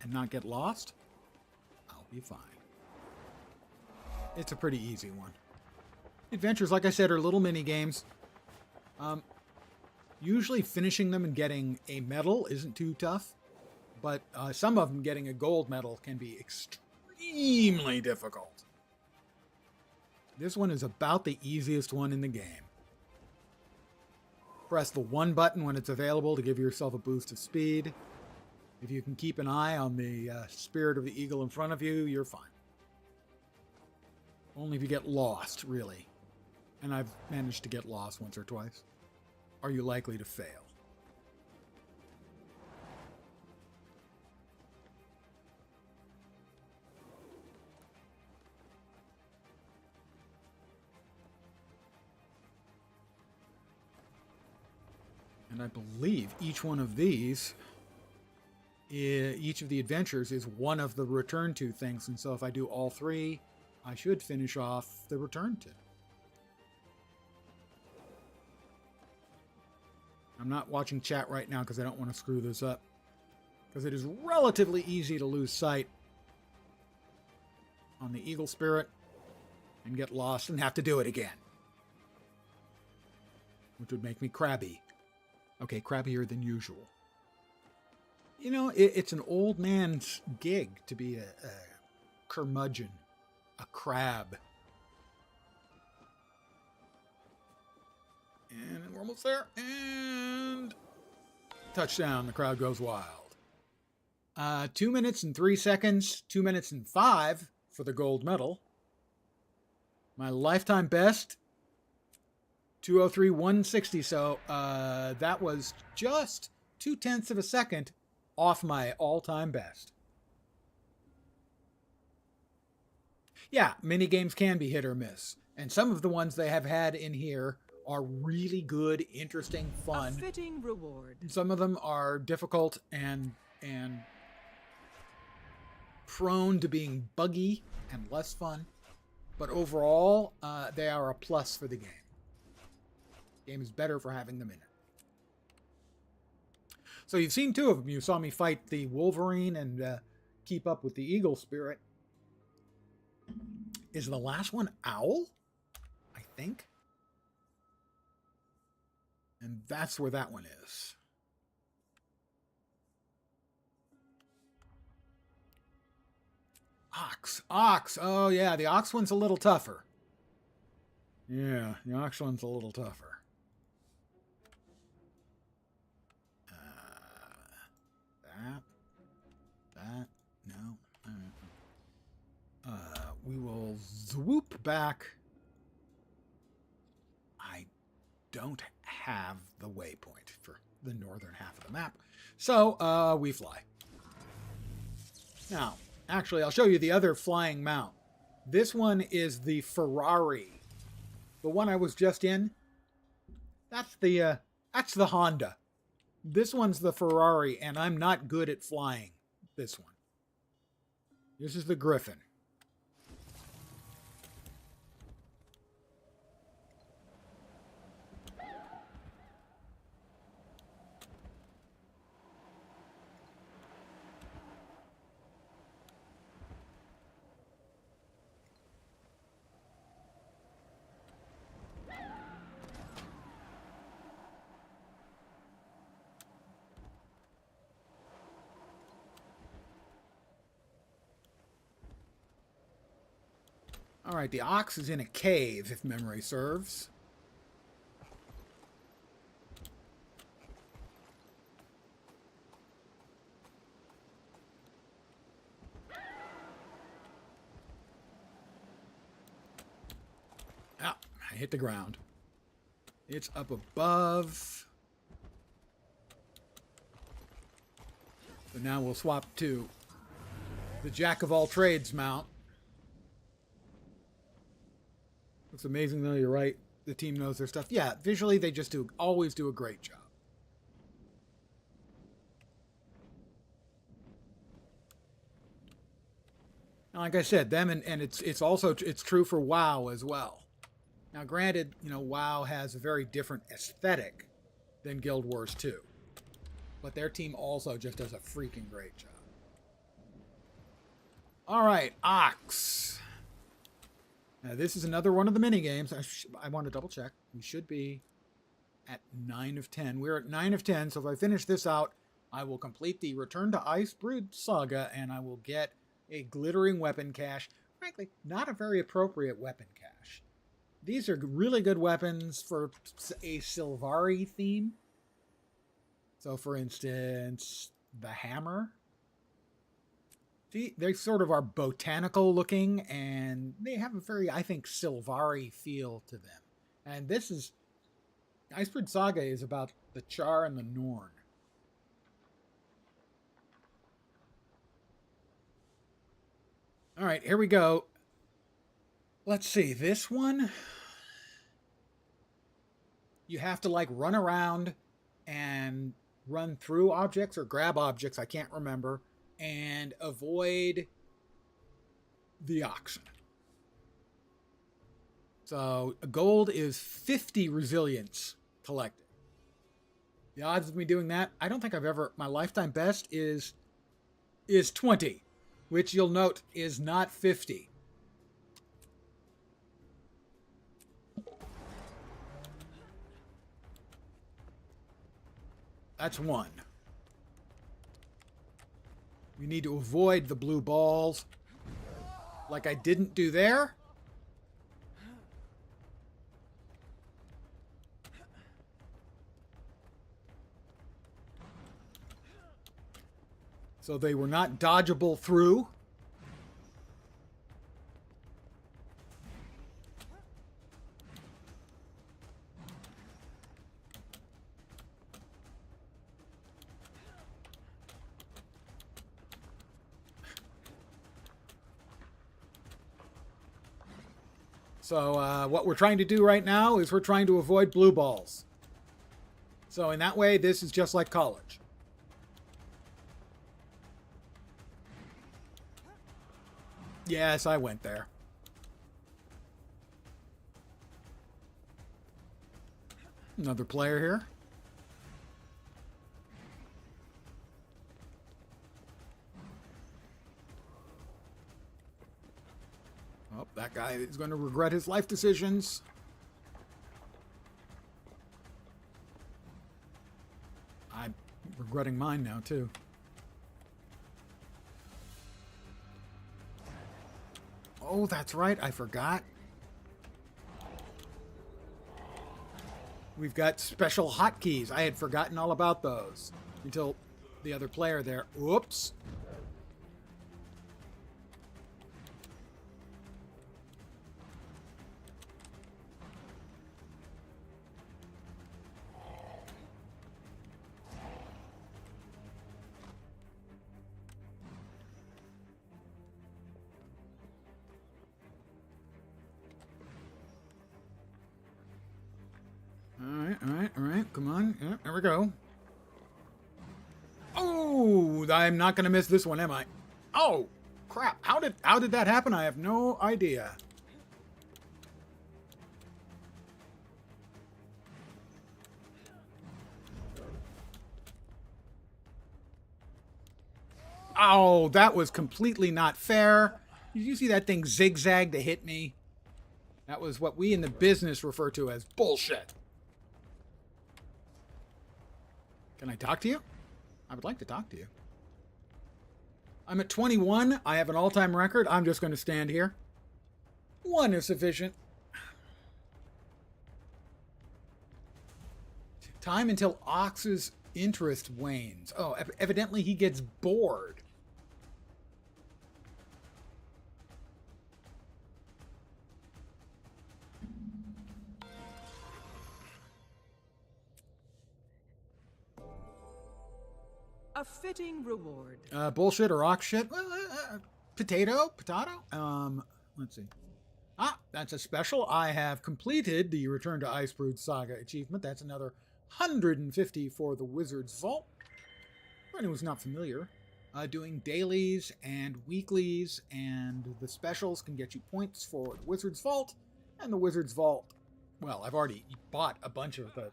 and not get lost, I'll be fine. It's a pretty easy one. Adventures, like I said, are little mini games. Usually finishing them and getting a medal isn't too tough, but some of them getting a gold medal can be extremely difficult. This one is about the easiest one in the game. Press the 1 button when it's available to give yourself a boost of speed. If you can keep an eye on the spirit of the eagle in front of you, you're fine. Only if you get lost, really. And I've managed to get lost once or twice. Are you likely to fail? And I believe each one of these, each of the adventures is one of the return to things. And so if I do all 3, I should finish off the return to. I'm not watching chat right now because I don't want to screw this up. Because it is relatively easy to lose sight on the eagle spirit and get lost and have to do it again. Which would make me crabby. Okay, crabbier than usual. You know, it's an old man's gig to be a curmudgeon, a crab. And we're almost there. And touchdown. The crowd goes wild. 2 minutes and 3 seconds. 2 minutes and 5 for the gold medal. My lifetime best, 2:03.160. So that was just 0.2 of a second off my all-time best. Yeah, mini games can be hit or miss. And some of the ones they have had in here are really good, interesting, fun. A fitting reward. Some of them are difficult and prone to being buggy and less fun. But overall, they are a plus for the game. The game is better for having them in it. So you've seen 2 of them. You saw me fight the Wolverine and keep up with the Eagle Spirit. Is the last one Owl? I think. And that's where that one is. Ox. Ox. Oh, yeah. The Ox one's a little tougher. Yeah, the Ox one's a little tougher. That. No. We will swoop back. I don't have the waypoint for the northern half of the map. So, we fly. Now, actually, I'll show you the other flying mount. This one is the Ferrari. The one I was just in That's the Honda. This one's the Ferrari, and I'm not good at flying this one. This is the Griffin. All right, the ox is in a cave, if memory serves. Ah, I hit the ground. It's up above. So now we'll swap to the Jack of all trades mount. It's amazing though, you're right. The team knows their stuff. Yeah, visually they just always do a great job. Now, like I said, them and it's also true for WoW as well. Now, granted, WoW has a very different aesthetic than Guild Wars 2. But their team also just does a freaking great job. All right, Ox. Now, this is another one of the mini games. I want to double check. We should be at 9 of 10. We're at 9 of 10, so if I finish this out, I will complete the Return to Icebrood saga, and I will get a glittering weapon cache. Frankly, not a very appropriate weapon cache. These are really good weapons for a Sylvari theme. So, for instance, the hammer. They sort of are botanical looking, and they have a very, I think, Sylvari feel to them. And this is... Icebrood Saga is about the Char and the Norn. Alright, here we go. Let's see, this one... You have to, run around and run through objects or grab objects, I can't remember, and avoid the oxen. So gold is 50 resilience collected. The odds of me doing that, I don't think I've ever... My lifetime best is 20, which you'll note is not 50. That's one. We need to avoid the blue balls. Like I didn't do there. So they were not dodgeable through. So what we're trying to do right now is we're trying to avoid blue balls. So in that way, this is just like college. Yes, I went there. Another player here. Oh, that guy is going to regret his life decisions. I'm regretting mine now, too. Oh, that's right. I forgot. We've got special hotkeys. I had forgotten all about those until the other player there. Whoops. All right. on. Yeah, there we go. Oh, I'm not going to miss this one, am I? Oh, crap. How did that happen? I have no idea. Oh, that was completely not fair. Did you see that thing zigzag to hit me? That was what we in the business refer to as bullshit. Can I talk to you? I would like to talk to you. I'm at 21. I have an all-time record. I'm just going to stand here. One is sufficient. Time until Ox's interest wanes. Oh, evidently he gets bored. A fitting reward. Bullshit or Ox shit? Well, potato? Let's see. Ah, that's a special. I have completed the Return to Icebrood Saga achievement. That's another 150 for the Wizard's Vault. For anyone who's not familiar, doing dailies and weeklies and the specials can get you points for the Wizard's Vault. And the Wizard's Vault, well, I've already bought a bunch of the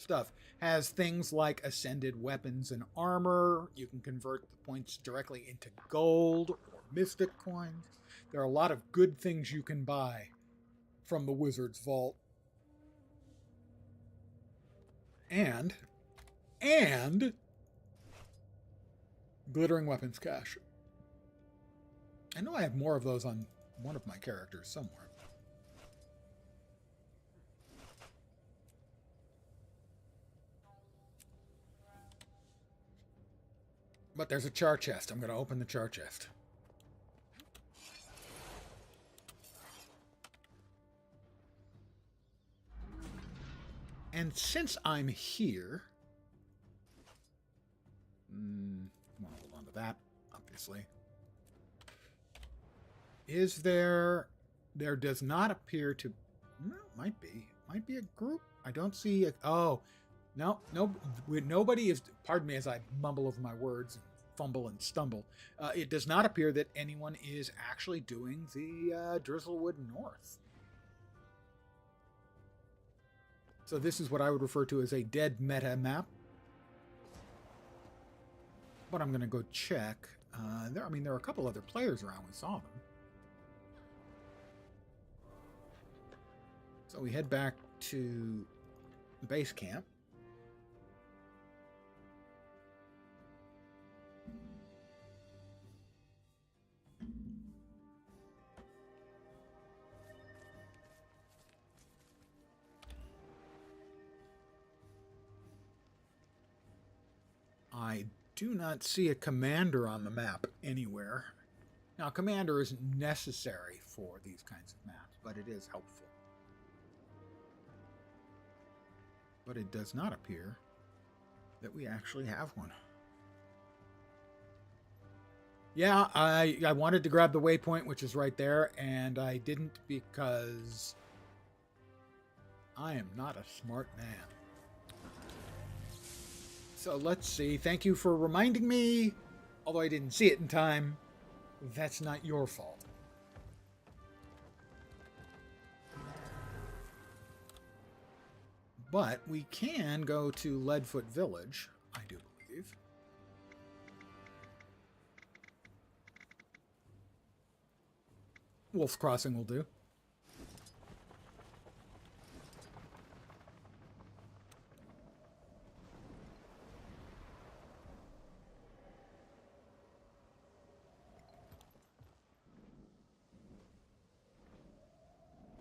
stuff, has things like ascended weapons and armor. You can convert the points directly into gold or mystic coins. There are a lot of good things you can buy from the Wizard's Vault. And glittering weapons cache. I know I have more of those on one of my characters somewhere. But there's a char chest. I'm going to open the char chest. And since I'm here, I want to hold on to that, obviously. Is there does not appear to, might be a group. I don't see a, oh, no, nobody is, pardon me as I mumble over my words and fumble and stumble. It does not appear that anyone is actually doing the Drizzlewood North. So this is what I would refer to as a dead meta map. But I'm going to go check. There are a couple other players around. We saw them. So we head back to the base camp. I do not see a commander on the map anywhere. Now, commander isn't necessary for these kinds of maps, but it is helpful. But it does not appear that we actually have one. Yeah, I wanted to grab the waypoint, which is right there, and I didn't because I am not a smart man. So let's see. Thank you for reminding me. Although I didn't see it in time, that's not your fault. But we can go to Leadfoot Village, I do believe. Wolf's Crossing will do.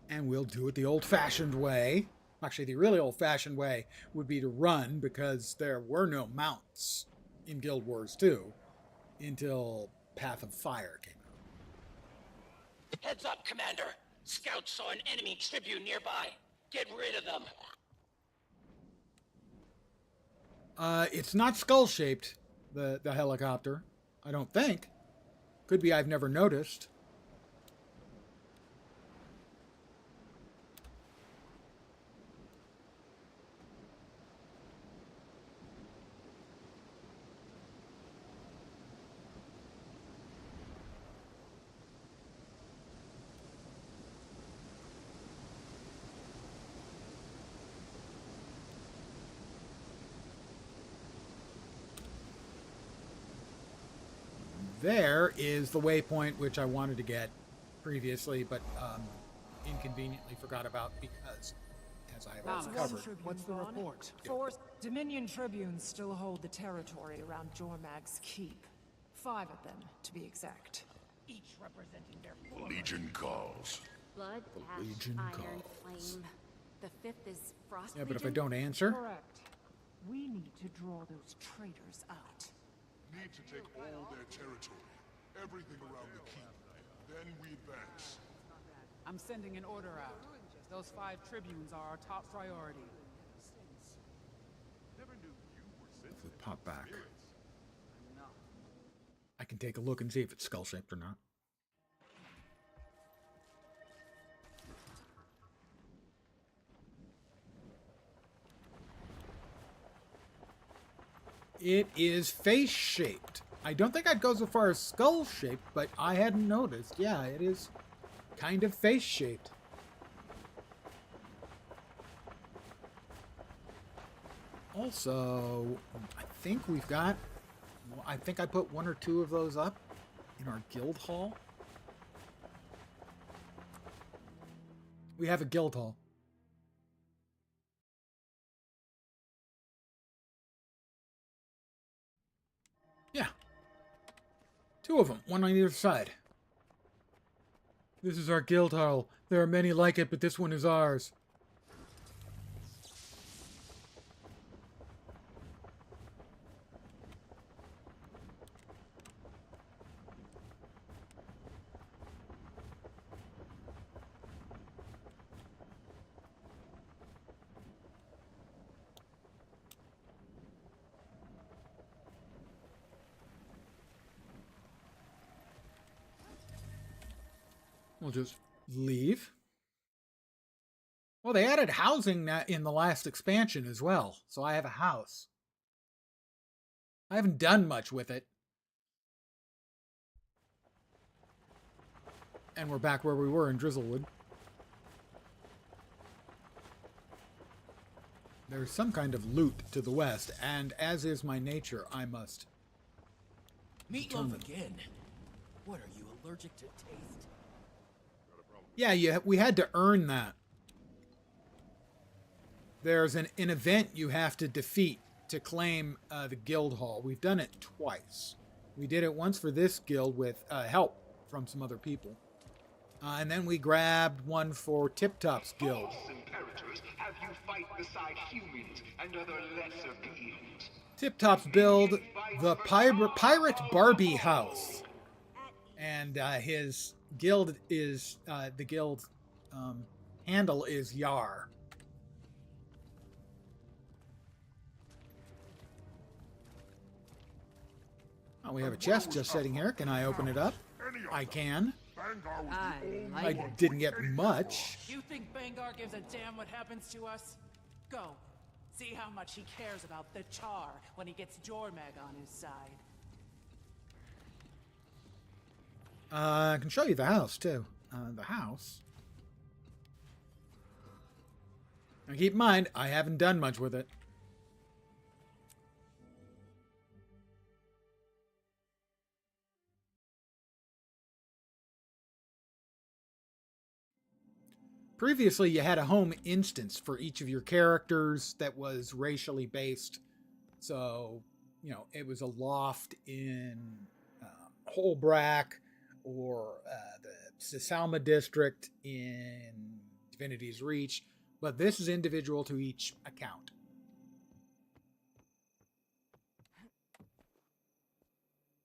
And we'll do it the old-fashioned way. Actually, the really old-fashioned way would be to run, because there were no mounts in Guild Wars 2 until Path of Fire came out. Heads up, Commander. Scouts saw an enemy tribune nearby. Get rid of them. It's not skull-shaped, the helicopter. I don't think. Could be I've never noticed. there is the waypoint which I wanted to get previously, but inconveniently forgot about because, as I have also covered. What's the report? Four Dominion Tribunes still hold the territory around Jormag's keep. 5 of them, to be exact. Each representing their The Legion calls. Blood, ash, Legion iron, calls. flame. The 5th is Frost Yeah, but if I Legion? don't answer, Correct. We need to draw those traitors out. Need to take all their territory. Everything around the keep. Then we advance. I'm sending an order out. Those 5 tribunes are our top priority. if we pop back, I can take a look and see if it's skull-shaped or not. It is face-shaped. I don't think I'd go so far as skull-shaped, but I hadn't noticed. Yeah, it is kind of face-shaped. Also, I think we've got... I think I put 1 or 2 of those up in our guild hall. We have a guild hall. Yeah. 2 of them, 1 on either side. This is our guild hall. There are many like it, but this one is ours. We'll just leave. Well, they added housing in the last expansion as well, so I have a house. I haven't done much with it. And we're back where we were in Drizzlewood. There's some kind of loot to the west, and as is my nature, I must... Meatloaf again. What are you, allergic to taste? Yeah, we had to earn that. There's an event you have to defeat to claim the guild hall. We've done it twice. We did it once for this guild with help from some other people. And then we grabbed one for Tip Top's guild. Imperators have you fight beside humans and other lesser beings. Tip Top's build, the Pirate Barbie House. And his guild is, the guild handle is Yar. Oh, we have a chest just sitting here. Can I open it up? I can. I didn't get much. You think Bangar gives a damn what happens to us? Go. See how much he cares about the Char when he gets Jormag on his side. I can show you the house, too. The house. Now keep in mind, I haven't done much with it. Previously, you had a home instance for each of your characters that was racially based. So, you know, it was a loft in Holbrack or the Sisalma district in Divinity's Reach. But this is individual to each account.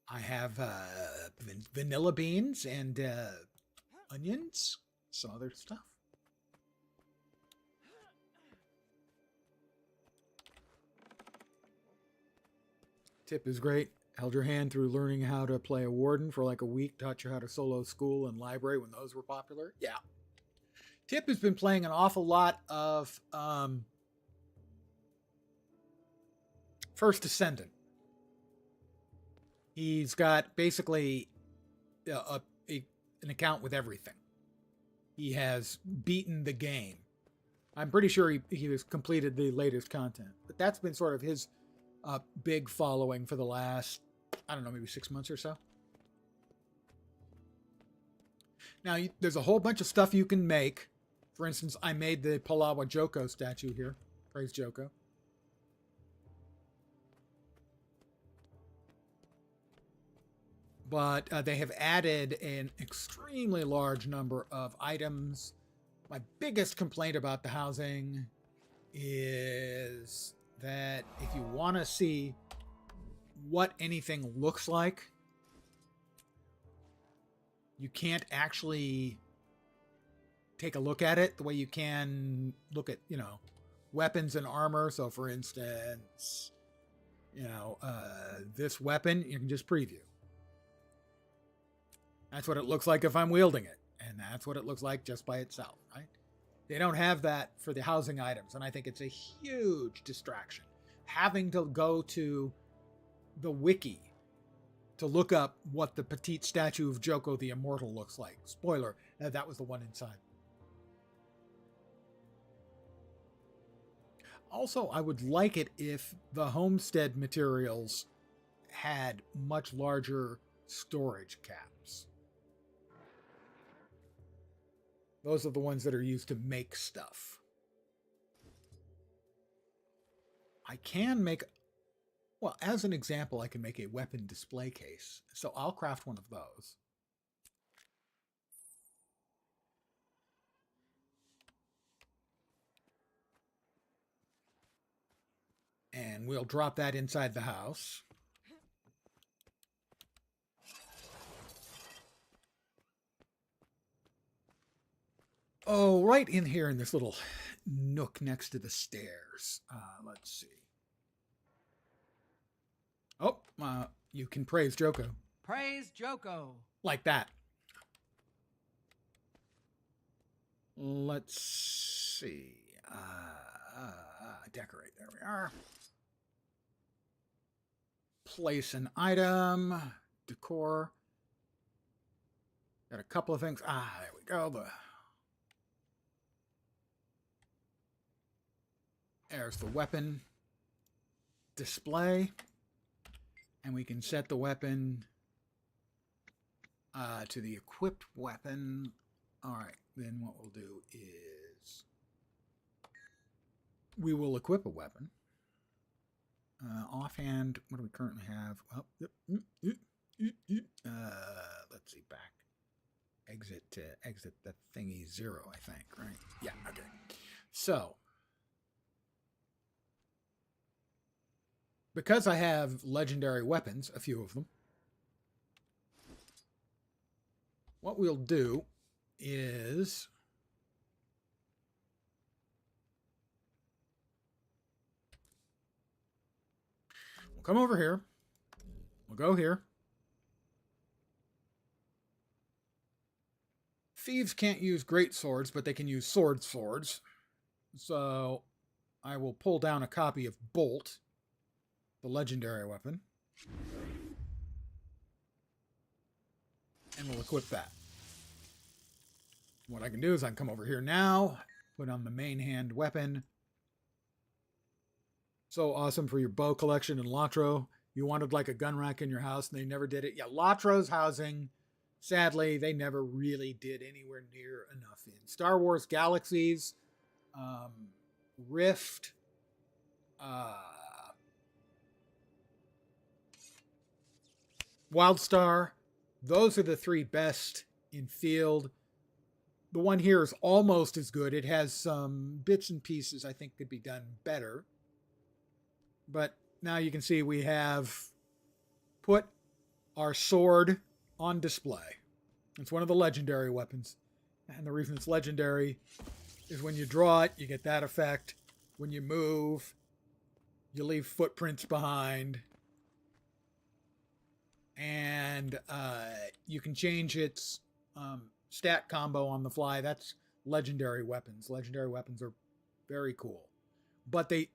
I have vanilla beans and onions, some other stuff. Tip is great. Held your hand through learning how to play a warden for like a week. Taught you how to solo school and library when those were popular. Yeah. Tip has been playing an awful lot of First Ascendant. He's got basically an account with everything. He has beaten the game. I'm pretty sure he has completed the latest content. But that's been sort of his big following for the last, I don't know, maybe 6 months or so. Now, there's a whole bunch of stuff you can make. For instance, I made the Palawa Joko statue here. Praise Joko. But they have added an extremely large number of items. My biggest complaint about the housing is that if you want to see what anything looks like, you can't actually take a look at it the way you can look at, weapons and armor. So for instance, this weapon, you can just preview. That's what it looks like if I'm wielding it. And that's what it looks like just by itself, right? They don't have that for the housing items. And I think it's a huge distraction. Having to go to the wiki to look up what the petite statue of Joko the Immortal looks like. Spoiler, that was the one inside. Also, I would like it if the homestead materials had much larger storage caps. Those are the ones that are used to make stuff. I can make, well, as an example, I can make a weapon display case. So I'll craft one of those. And we'll drop that inside the house. Oh, right in here in this little nook next to the stairs. Let's see. Oh, you can praise Joko. Praise Joko. Like that. Let's see. Decorate. There we are. Place an item. Decor. Got a couple of things. There we go. There's the weapon display. And we can set the weapon to the equipped weapon. All right, then what we'll do is we will equip a weapon. Offhand, what do we currently have? Oh, let's see, back. Exit the thingy 0, I think, right? Yeah, okay. So, because I have legendary weapons, a few of them, what we'll do is we'll come over here. We'll go here. Thieves can't use great swords, but they can use swords. So I will pull down a copy of Bolt, the legendary weapon, and we'll equip that. What I can do is I can come over here now, put on the main hand weapon. So awesome for your bow collection in Latro. You wanted like a gun rack in your house and they never did it. Yeah, Latro's housing, sadly, they never really did anywhere near enough in Star Wars Galaxies, Rift, Wildstar. Those are the three best in field. The one here is almost as good. It has some bits and pieces I think could be done better. But now you can see we have put our sword on display. It's one of the legendary weapons. And the reason it's legendary is when you draw it, you get that effect. When you move, you leave footprints behind. And you can change its stat combo on the fly. That's legendary weapons. Legendary weapons are very cool. But they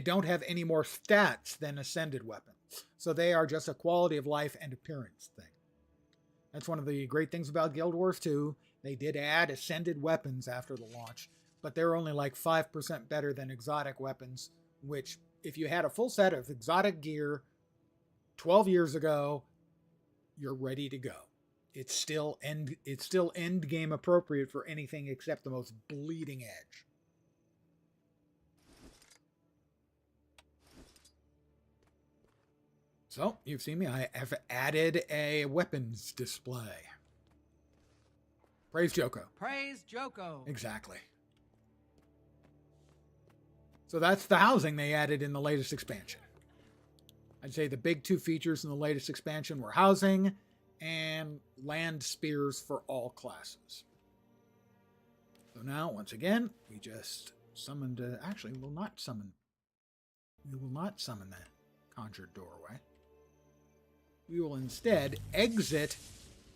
don't have any more stats than ascended weapons. So they are just a quality of life and appearance thing. That's one of the great things about Guild Wars 2. They did add ascended weapons after the launch, but they're only like 5% better than exotic weapons, which if you had a full set of exotic gear 12 years ago, you're ready to go. It's still end game appropriate for anything except the most bleeding edge. So, you've seen me. I have added a weapons display. Praise Joko. Praise Joko. Exactly. So that's the housing they added in the latest expansion. I'd say the big two features in the latest expansion were housing and land spears for all classes. So now, once again, we just summoned... actually, we will not summon the conjured doorway. We will instead exit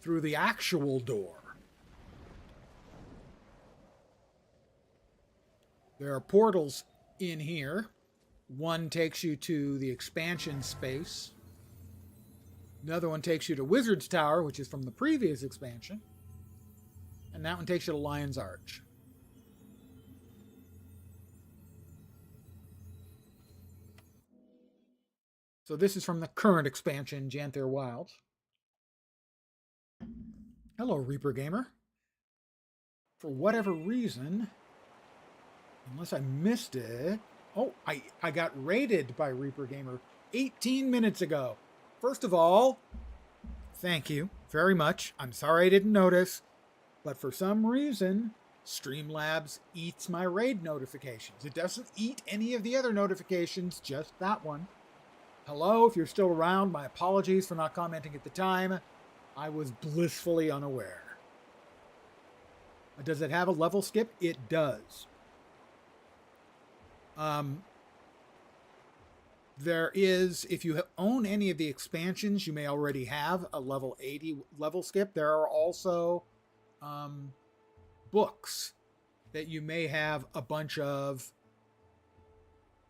through the actual door. There are portals in here. One takes you to the expansion space. Another one takes you to Wizard's Tower, which is from the previous expansion. And that one takes you to Lion's Arch. So this is from the current expansion, Janther Wilds. Hello, Reaper Gamer. For whatever reason, unless I missed it... Oh, I got raided by Reaper Gamer 18 minutes ago. First of all, thank you very much. I'm sorry I didn't notice, but for some reason, Streamlabs eats my raid notifications. It doesn't eat any of the other notifications, just that one. Hello, if you're still around, my apologies for not commenting at the time. I was blissfully unaware. Does it have a level skip? It does. There is, if you own any of the expansions, you may already have a level 80 level skip. There are also books that you may have a bunch of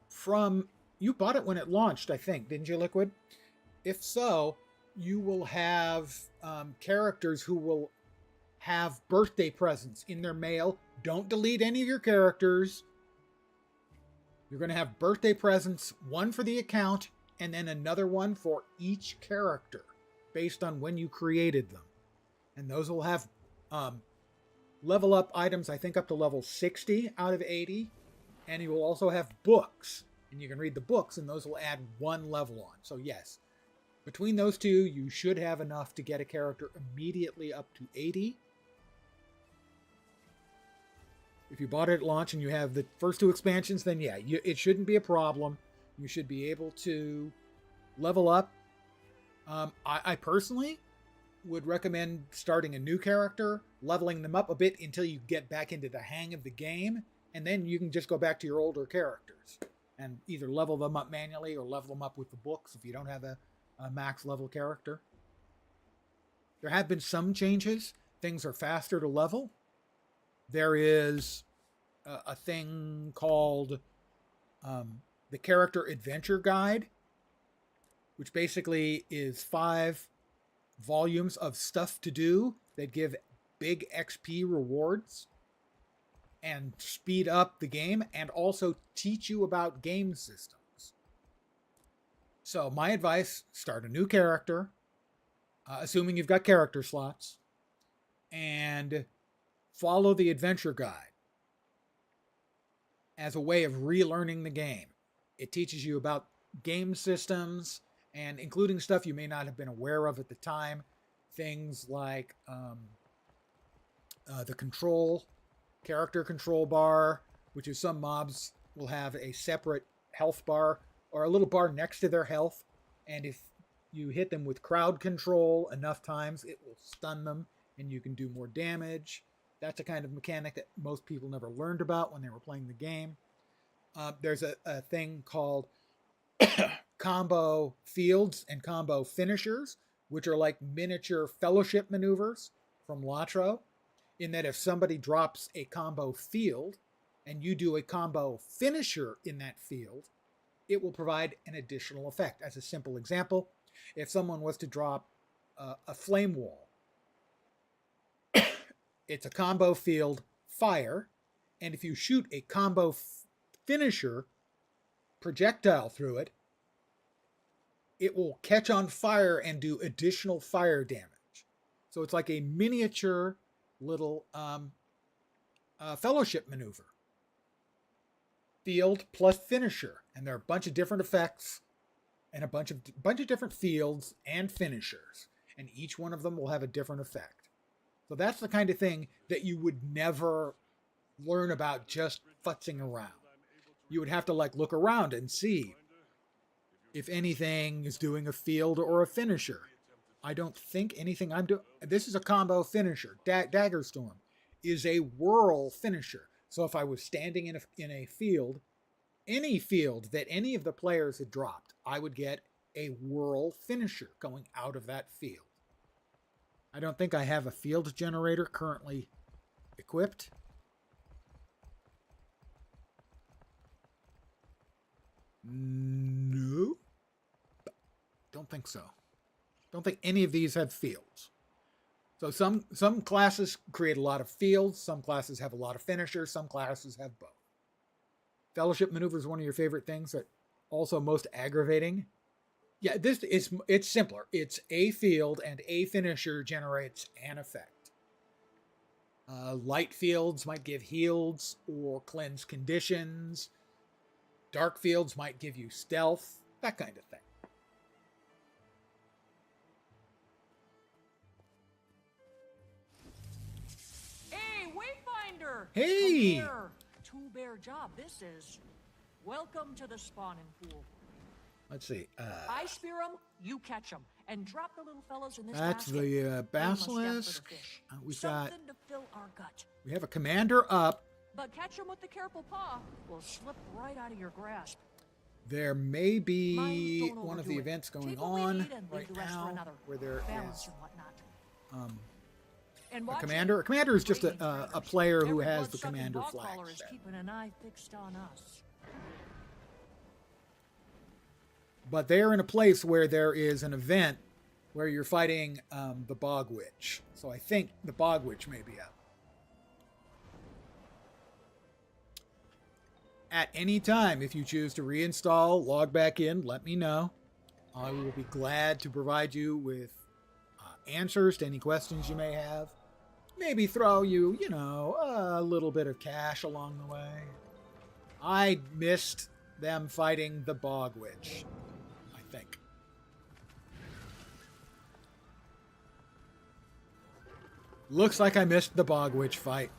from... You bought it when it launched, I think, didn't you, Liquid? If so, you will have characters who will have birthday presents in their mail. Don't delete any of your characters. You're going to have birthday presents, one for the account, and then another one for each character, based on when you created them. And those will have level up items, I think up to level 60 out of 80. And you will also have books. And you can read the books, and those will add one level on. So yes, between those two, you should have enough to get a character immediately up to 80. If you bought it at launch and you have the first two expansions, then yeah, it shouldn't be a problem. You should be able to level up. I personally would recommend starting a new character, leveling them up a bit until you get back into the hang of the game, and then you can just go back to your older characters and either level them up manually or level them up with the books if you don't have a max level character. There have been some changes. Things are faster to level. There is a thing called the Character Adventure Guide, which basically is 5 volumes of stuff to do that give big XP rewards and speed up the game and also teach you about game systems. So my advice, start a new character, assuming you've got character slots, and follow the adventure guide as a way of relearning the game. It teaches you about game systems and including stuff you may not have been aware of at the time. Things like the character control bar, which is some mobs will have a separate health bar or a little bar next to their health. And if you hit them with crowd control enough times, it will stun them and you can do more damage. That's a kind of mechanic that most people never learned about when they were playing the game. There's a thing called combo fields and combo finishers, which are like miniature fellowship maneuvers from Latro, in that if somebody drops a combo field and you do a combo finisher in that field, it will provide an additional effect. As a simple example, if someone was to drop a flame wall, it's a combo field fire, and if you shoot a combo finisher projectile through it, it will catch on fire and do additional fire damage. So it's like a miniature little fellowship maneuver. Field plus finisher. And there are a bunch of different effects and a bunch of different fields and finishers. And each one of them will have a different effect. So that's the kind of thing that you would never learn about just futzing around. You would have to like look around and see if anything is doing a field or a finisher. I don't think anything I'm doing... This is a combo finisher. Dagger Storm is a whirl finisher. So if I was standing in a field, any field that any of the players had dropped, I would get a whirl finisher going out of that field. I don't think I have a field generator currently equipped. No. Don't think so. Don't think any of these have fields. So some classes create a lot of fields, some classes have a lot of finishers, some classes have both. Fellowship maneuver is one of your favorite things, that also most aggravating. Yeah, it's simpler. It's a field and a finisher generates an effect. Light fields might give heals or cleanse conditions. Dark fields might give you stealth, that kind of thing. Hey, Wayfinder! Hey! Come here. Two-bear job this is. Welcome to the spawning pool. Let's see. I spear them, you catch them, and drop the little fellows in this That's basket. the basilisk. We've got... Something to fill our gut. We have a commander up. But catch them with the careful paw, will slip right out of your grasp. There may be Mind, one of the events going Take what we on need and leave right the rest for now another. where there Balance is and whatnot. a watch commander. A commander is just a player who Every has the blood-sucking commander bog flag crawler is set. keeping an eye fixed on us. But they're in a place where there is an event where you're fighting the Bog Witch. So I think the Bog Witch may be up. At any time, if you choose to reinstall, log back in, let me know. I will be glad to provide you with answers to any questions you may have. Maybe throw you, a little bit of cash along the way. I missed them fighting the Bog Witch, I think. Looks like I missed the Bog Witch fight.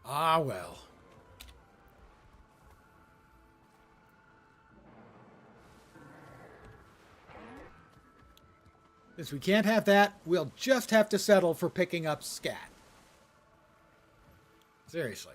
Ah, well. Since we can't have that, we'll just have to settle for picking up scat. Seriously.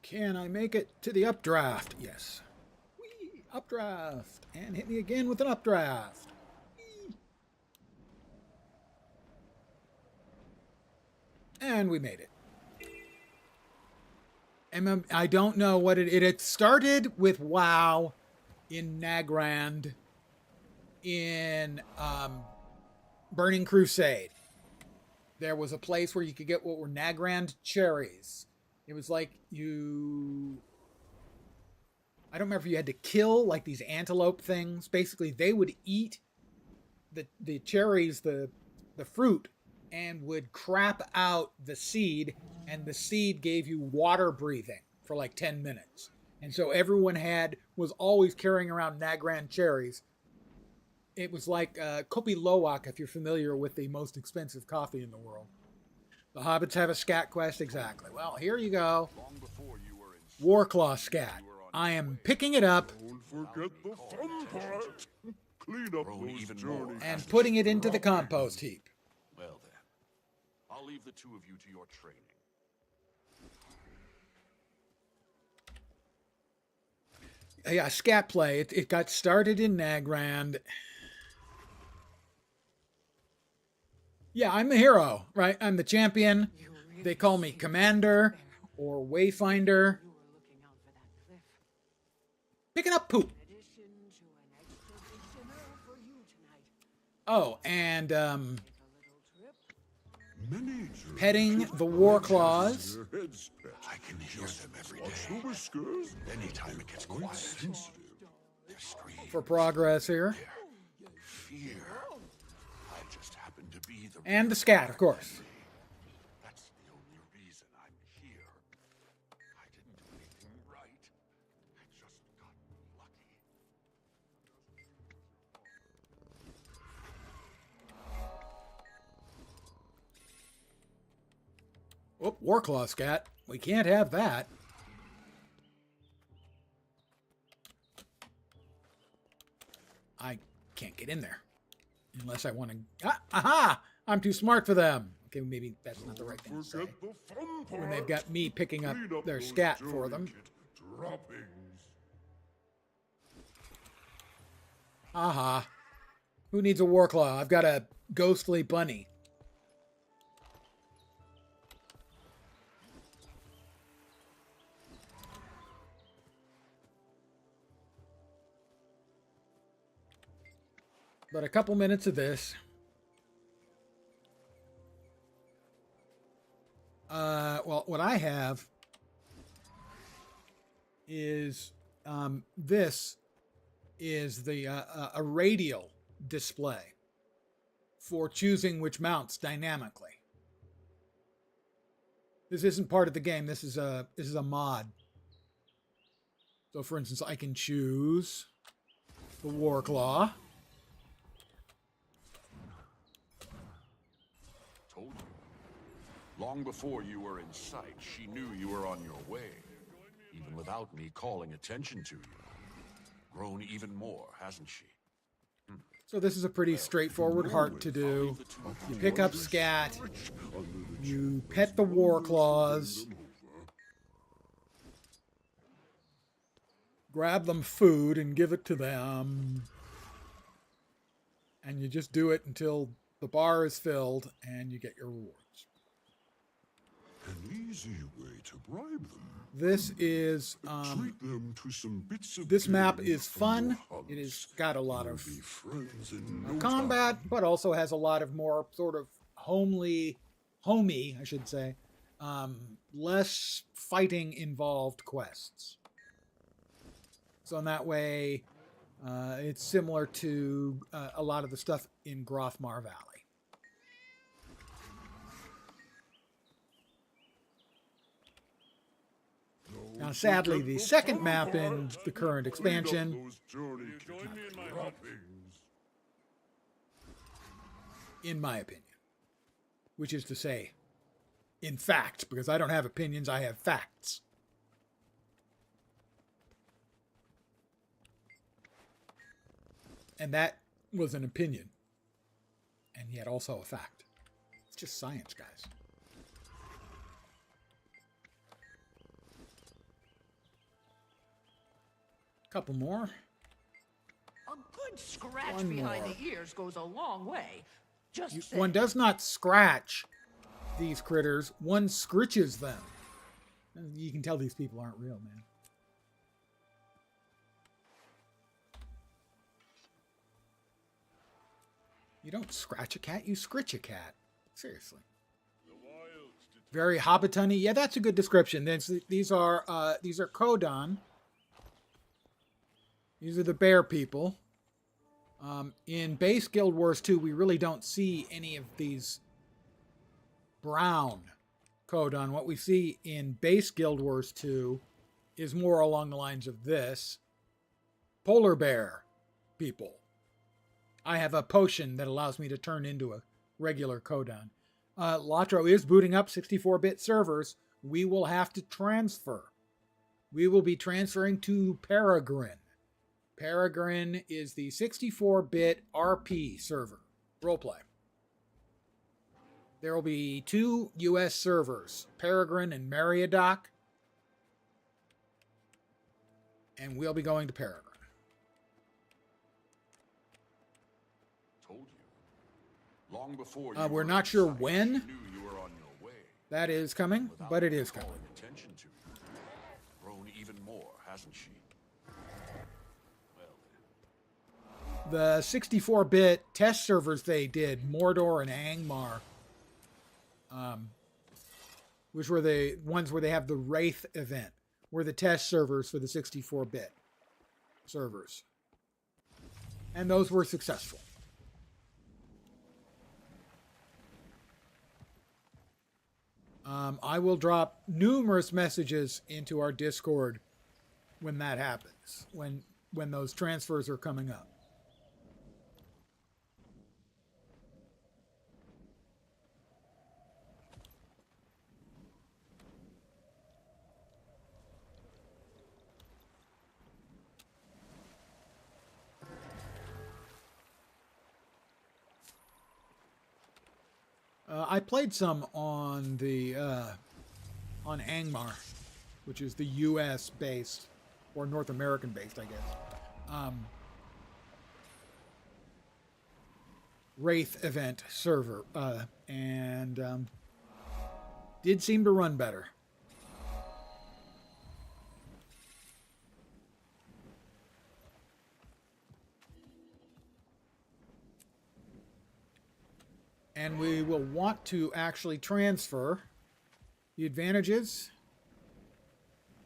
Can I make it to the updraft? Yes. Whee! Updraft. And hit me again with an updraft. Whee! And we made it. I don't know what it started with WoW in Nagrand in Burning Crusade. There was a place where you could get what were Nagrand cherries. It was like I don't remember if you had to kill like these antelope things. Basically, they would eat the cherries, the fruit, and would crap out the seed, and the seed gave you water breathing for like 10 minutes. And so everyone was always carrying around Nagrand cherries. It was like Kopi Luwak, if you're familiar with the most expensive coffee in the world. The hobbits have a scat quest, exactly. Well, here you go. Warclaw scat. I am picking it up. Don't forget the fun part. Clean up those journeys. And putting it into the compost heap. Well then, I'll leave the two of you to your training. yeah, scat play. It got started in Nagrand. Yeah, I'm the hero, right? I'm the champion. They call me Commander or Wayfinder. Picking up poop. Oh, and petting the war claws. I can hear them every day. Anytime it gets quiet. For progress here. Fear. I just happen to be the And the scat, of course. That's the only reason I'm here. I didn't do anything right. I just got lucky. Oh, Warclaw scat. We can't have that. I can't get in there. Unless I want to... aha! I'm too smart for them. Okay, maybe that's not the right thing to say. When they've got me picking up their scat for them. Aha. Who needs a Warclaw? I've got a ghostly bunny. But a couple minutes of this. Well, what I have is this is the a radial display for choosing which mounts dynamically. This isn't part of the game. This is a mod. So, for instance, I can choose the Warclaw. Told you. Long before you were in sight, she knew you were on your way. Even without me calling attention to you. Grown even more, hasn't she? So this is a pretty straightforward heart to do. You pick up scat. You pet the Warclaws. Grab them food and give it to them. And you just do it until the bar is filled and you get your rewards. An easy way to bribe them. This is Treat them to some bits of this map game is from fun. your hunts. It has got a lot of Be friends in no combat, time. but also has a lot of more sort of homey, I should say, less fighting involved quests. So in that way, it's similar to a lot of the stuff in Grothmar Valley. Now, sadly, the second map in the current expansion, in my opinion, which is to say, in fact, because I don't have opinions, I have facts. And that was an opinion, and yet also a fact. It's just science, guys. Couple more. A good scratch One behind more. the ears goes a long way. Just saying. One does not scratch these critters, one scritches them. And you can tell these people aren't real, man. You don't scratch a cat, you scritch a cat. Seriously. Very Hobbiton-y. Yeah, that's a good description. These are Kodan. These are the bear people. In base Guild Wars 2, we really don't see any of these brown Kodan. What we see in base Guild Wars 2 is more along the lines of this. Polar bear people. I have a potion that allows me to turn into a regular Kodan. Latro is booting up 64-bit servers. We will have to transfer. We will be transferring to Peregrine. Peregrine is the 64-bit RP server. Roleplay. There will be 2 US servers, Peregrine and Meriadoc. And we'll be going to Paragon. Told you. Long before We're were not in sure sight, when she knew you were on your way. that is coming, but it is coming. Calling attention to you. Grown even more, hasn't she? Well, The 64-bit test servers they did, Mordor and Angmar, which were the ones where they have the Wraith event, were the test servers for the 64-bit servers. And those were successful. I will drop numerous messages into our Discord when that happens, when those transfers are coming up. I played some on the on Angmar, which is the U.S. based or North American based, I guess. Wraith event server, and did seem to run better. And we will want to actually transfer the advantages.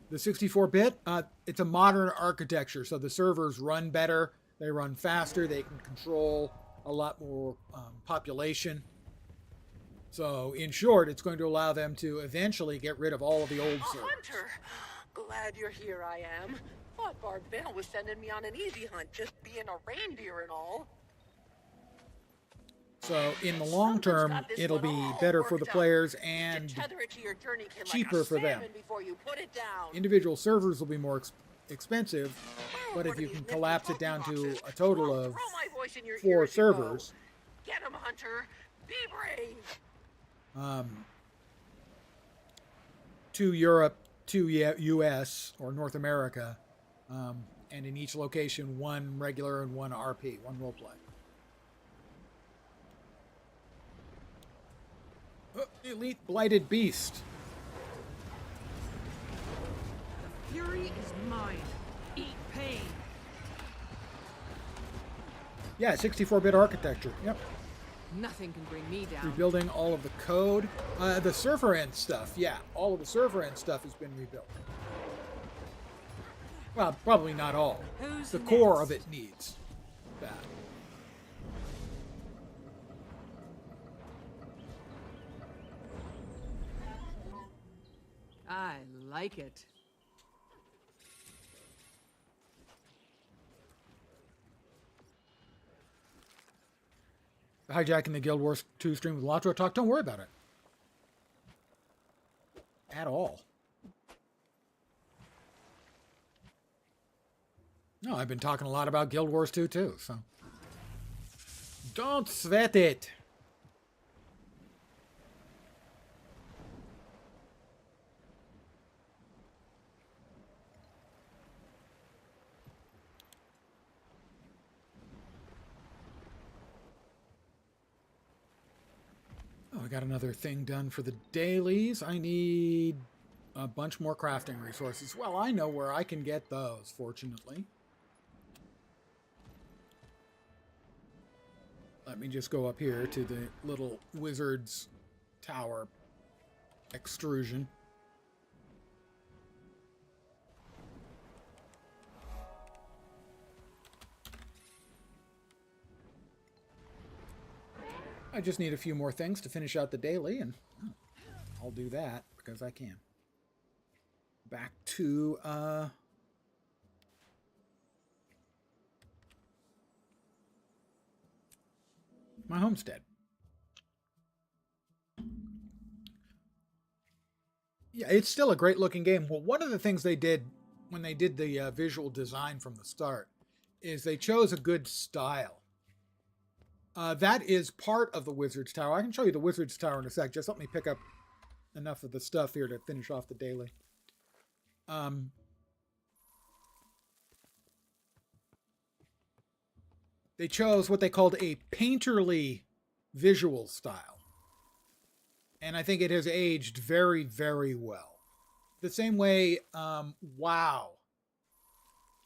The 64-bit, it's a modern architecture, so the servers run better, they run faster, they can control a lot more population. So, in short, it's going to allow them to eventually get rid of all of the old servers. Hunter! Glad you're here, I am. Thought Bard Bell was sending me on an easy hunt, just being a reindeer and all. So, in the long term, it'll be better for the players and cheaper for them. Individual servers will be more expensive, but if you can collapse it down to a total of 4 servers, get 'em, Hunter! Be brave! 2 Europe, 2 US or North America, and in each location 1 regular and 1 RP, 1 roleplay. Elite Blighted Beast. The fury is mine. Eat pain. Yeah, 64-bit architecture. Yep. Nothing can bring me down. Rebuilding all of the code. The server end stuff. Yeah, all of the server end stuff has been rebuilt. Well, probably not all. The core of it needs that. I like it. Hijacking the Guild Wars 2 stream with Lotro Talk. Don't worry about it. At all. No, I've been talking a lot about Guild Wars 2 too, so. Don't sweat it. I got another thing done for the dailies. I need a bunch more crafting resources. Well, I know where I can get those, fortunately. Let me just go up here to the little wizard's tower extrusion. I just need a few more things to finish out the daily, and I'll do that because I can. Back to my homestead. Yeah, it's still a great looking game. Well, one of the things they did when they did the visual design from the start is they chose a good style. That is part of the Wizard's Tower. I can show you the Wizard's Tower in a sec. Just let me pick up enough of the stuff here to finish off the daily. They chose what they called a painterly visual style. And I think it has aged very, very well. The same way, WoW.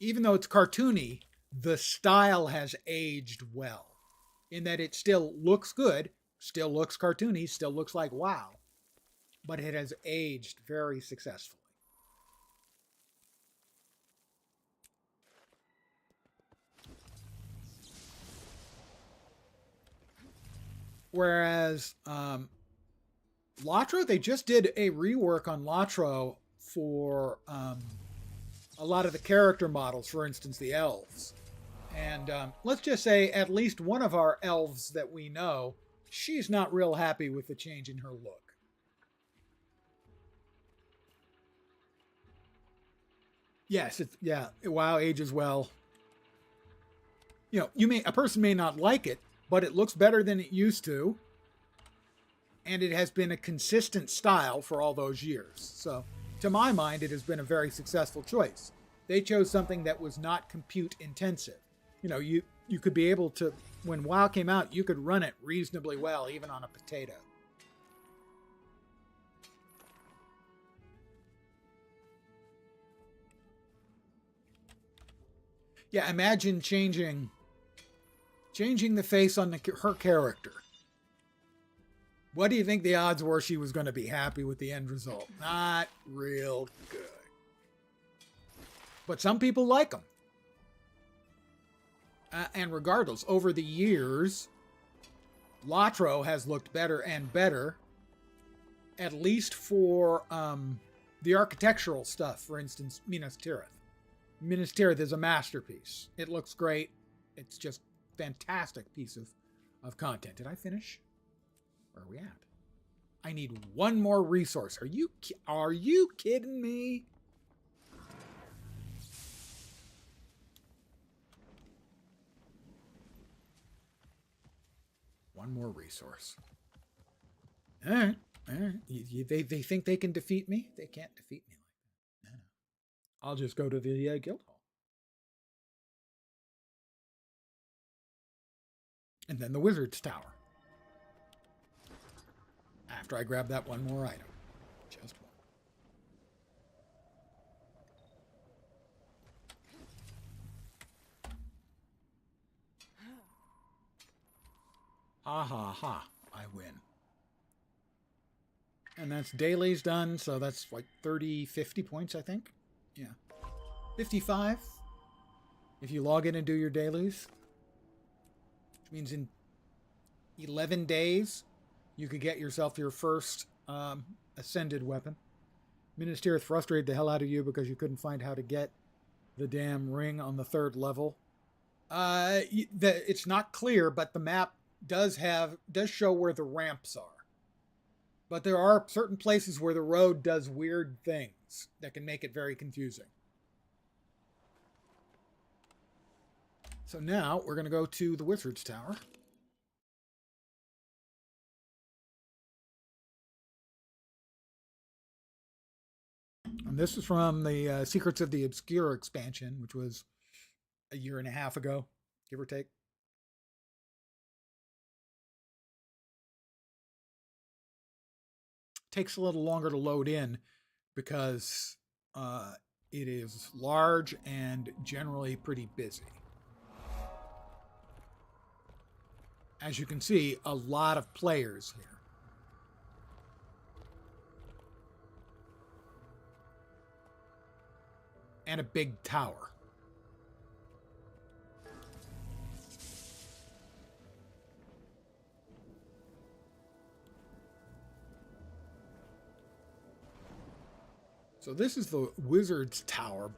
Even though it's cartoony, the style has aged well. In that it still looks good, still looks cartoony, still looks like WoW. But it has aged very successfully. Whereas Latro, they just did a rework on Latro for a lot of the character models, for instance, the elves. And let's just say at least one of our elves that we know, she's not real happy with the change in her look. Yes, WoW ages well. You know, a person may not like it, but it looks better than it used to. And it has been a consistent style for all those years. So, to my mind, it has been a very successful choice. They chose something that was not compute intensive. You know, you could be able to, when WoW came out, you could run it reasonably well, even on a potato. Yeah, imagine changing the face on her character. What do you think the odds were she was going to be happy with the end result? Not real good. But some people like them. And regardless, over the years, Latro has looked better and better, at least for the architectural stuff. For instance, Minas Tirith. Minas Tirith is a masterpiece. It looks great. It's just a fantastic piece of content. Did I finish? Where are we at? I need one more resource. Are you kidding me? One more resource. All right. They think they can defeat me? They can't defeat me like that. No. I'll just go to the guild hall. And then the wizard's tower. After I grab that one more item. Just one. Ha ha ha. I win. And that's dailies done, so that's like 30, 50 points, I think. Yeah. 55 if you log in and do your dailies. Which means in 11 days, you could get yourself your first ascended weapon. Minas Tirith frustrated the hell out of you because you couldn't find how to get the damn ring on the 3rd level. It's not clear, but the map does show where the ramps are. But there are certain places where the road does weird things that can make it very confusing. So now we're going to go to the Wizard's Tower. And this is from the Secrets of the Obscure expansion, which was a year and a half ago, give or take. Takes a little longer to load in because it is large and generally pretty busy. As you can see, a lot of players here. And a big tower. So this is the Wizard's Tower,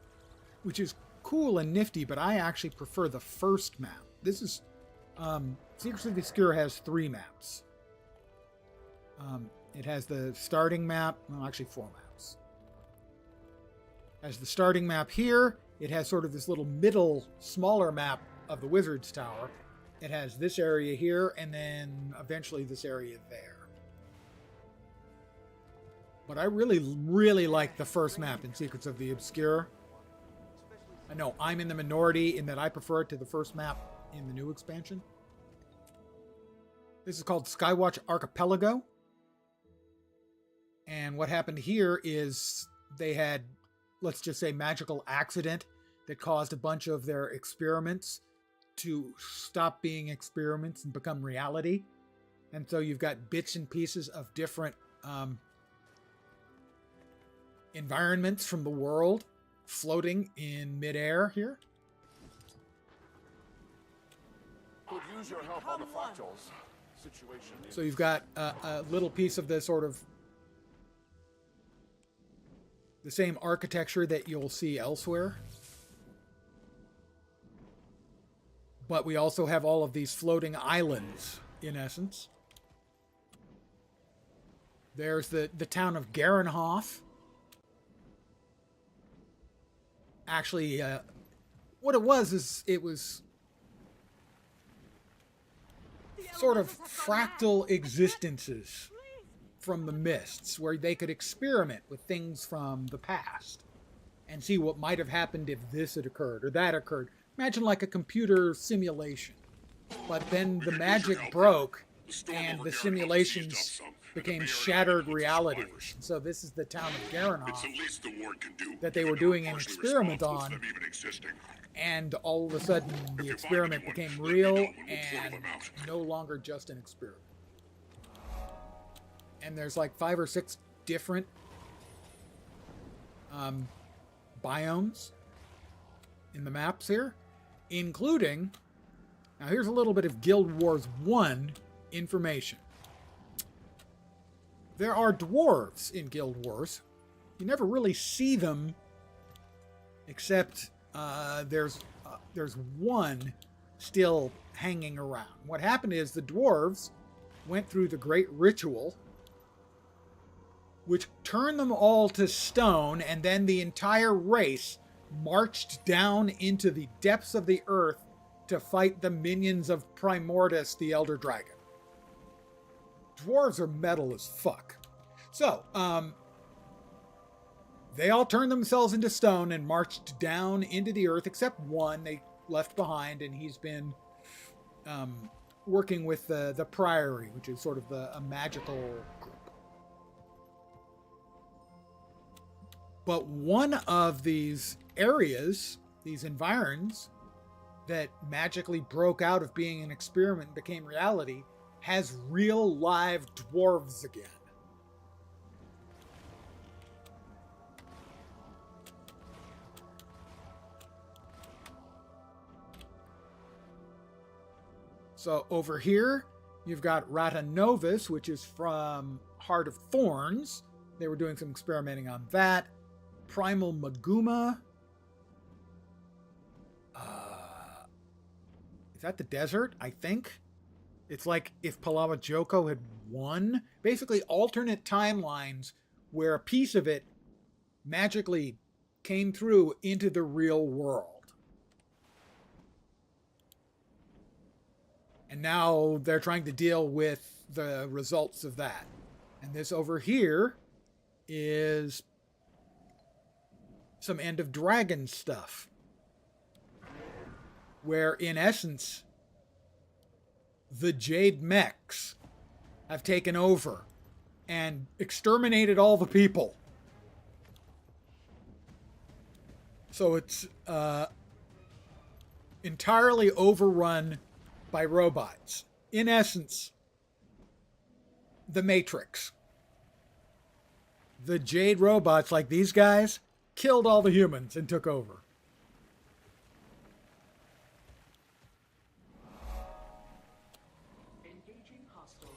which is cool and nifty, but I actually prefer the first map. This is Secrets of the Obscure has 3 maps. It has the starting map, well, actually 4 maps. It has the starting map here. It has sort of this little middle, smaller map of the Wizard's Tower. It has this area here, and then eventually this area there. But I really, really like the first map in Secrets of the Obscure. No, I'm in the minority in that I prefer it to the first map in the new expansion. This is called Skywatch Archipelago. And what happened here is they had, let's just say, magical accident that caused a bunch of their experiments to stop being experiments and become reality. And so you've got bits and pieces of different environments from the world floating in midair here. Could use your help on the fractals situation. So you've got a little piece of the sort of the same architecture that you'll see elsewhere. But we also have all of these floating islands, in essence. There's the town of Garenhof. Actually, what it was is it was sort of fractal existences from the mists where they could experiment with things from the past and see what might have happened if this had occurred or that occurred. Imagine like a computer simulation. But then the magic broke and the simulations became shattered realities. So this is the town of Garenhof that they were doing an experiment on. And all of a sudden the experiment became real and no longer just an experiment. And there's like 5 or 6 different biomes in the maps here, including, now here's a little bit of Guild Wars 1 information. There are dwarves in Guild Wars. You never really see them, except there's one still hanging around. What happened is the dwarves went through the Great Ritual, which turned them all to stone, and then the entire race marched down into the depths of the earth to fight the minions of Primordus, the Elder Dragon. Dwarves are metal as fuck. So, they all turned themselves into stone and marched down into the earth, except one they left behind, and he's been working with the Priory, which is sort of a magical group. But one of these areas, these environs, that magically broke out of being an experiment and became reality, has real live dwarves again. So over here, you've got Ratanovus, which is from Heart of Thorns. They were doing some experimenting on that. Primal Maguma. Is that the desert? I think. It's like if Palawa Joko had won. Basically alternate timelines where a piece of it magically came through into the real world. And now they're trying to deal with the results of that. And this over here is some End of Dragon stuff, where in essence the Jade Mechs have taken over and exterminated all the people. So it's entirely overrun by robots. In essence, the Matrix. The Jade robots, like these guys, killed all the humans and took over. Engaging hostiles.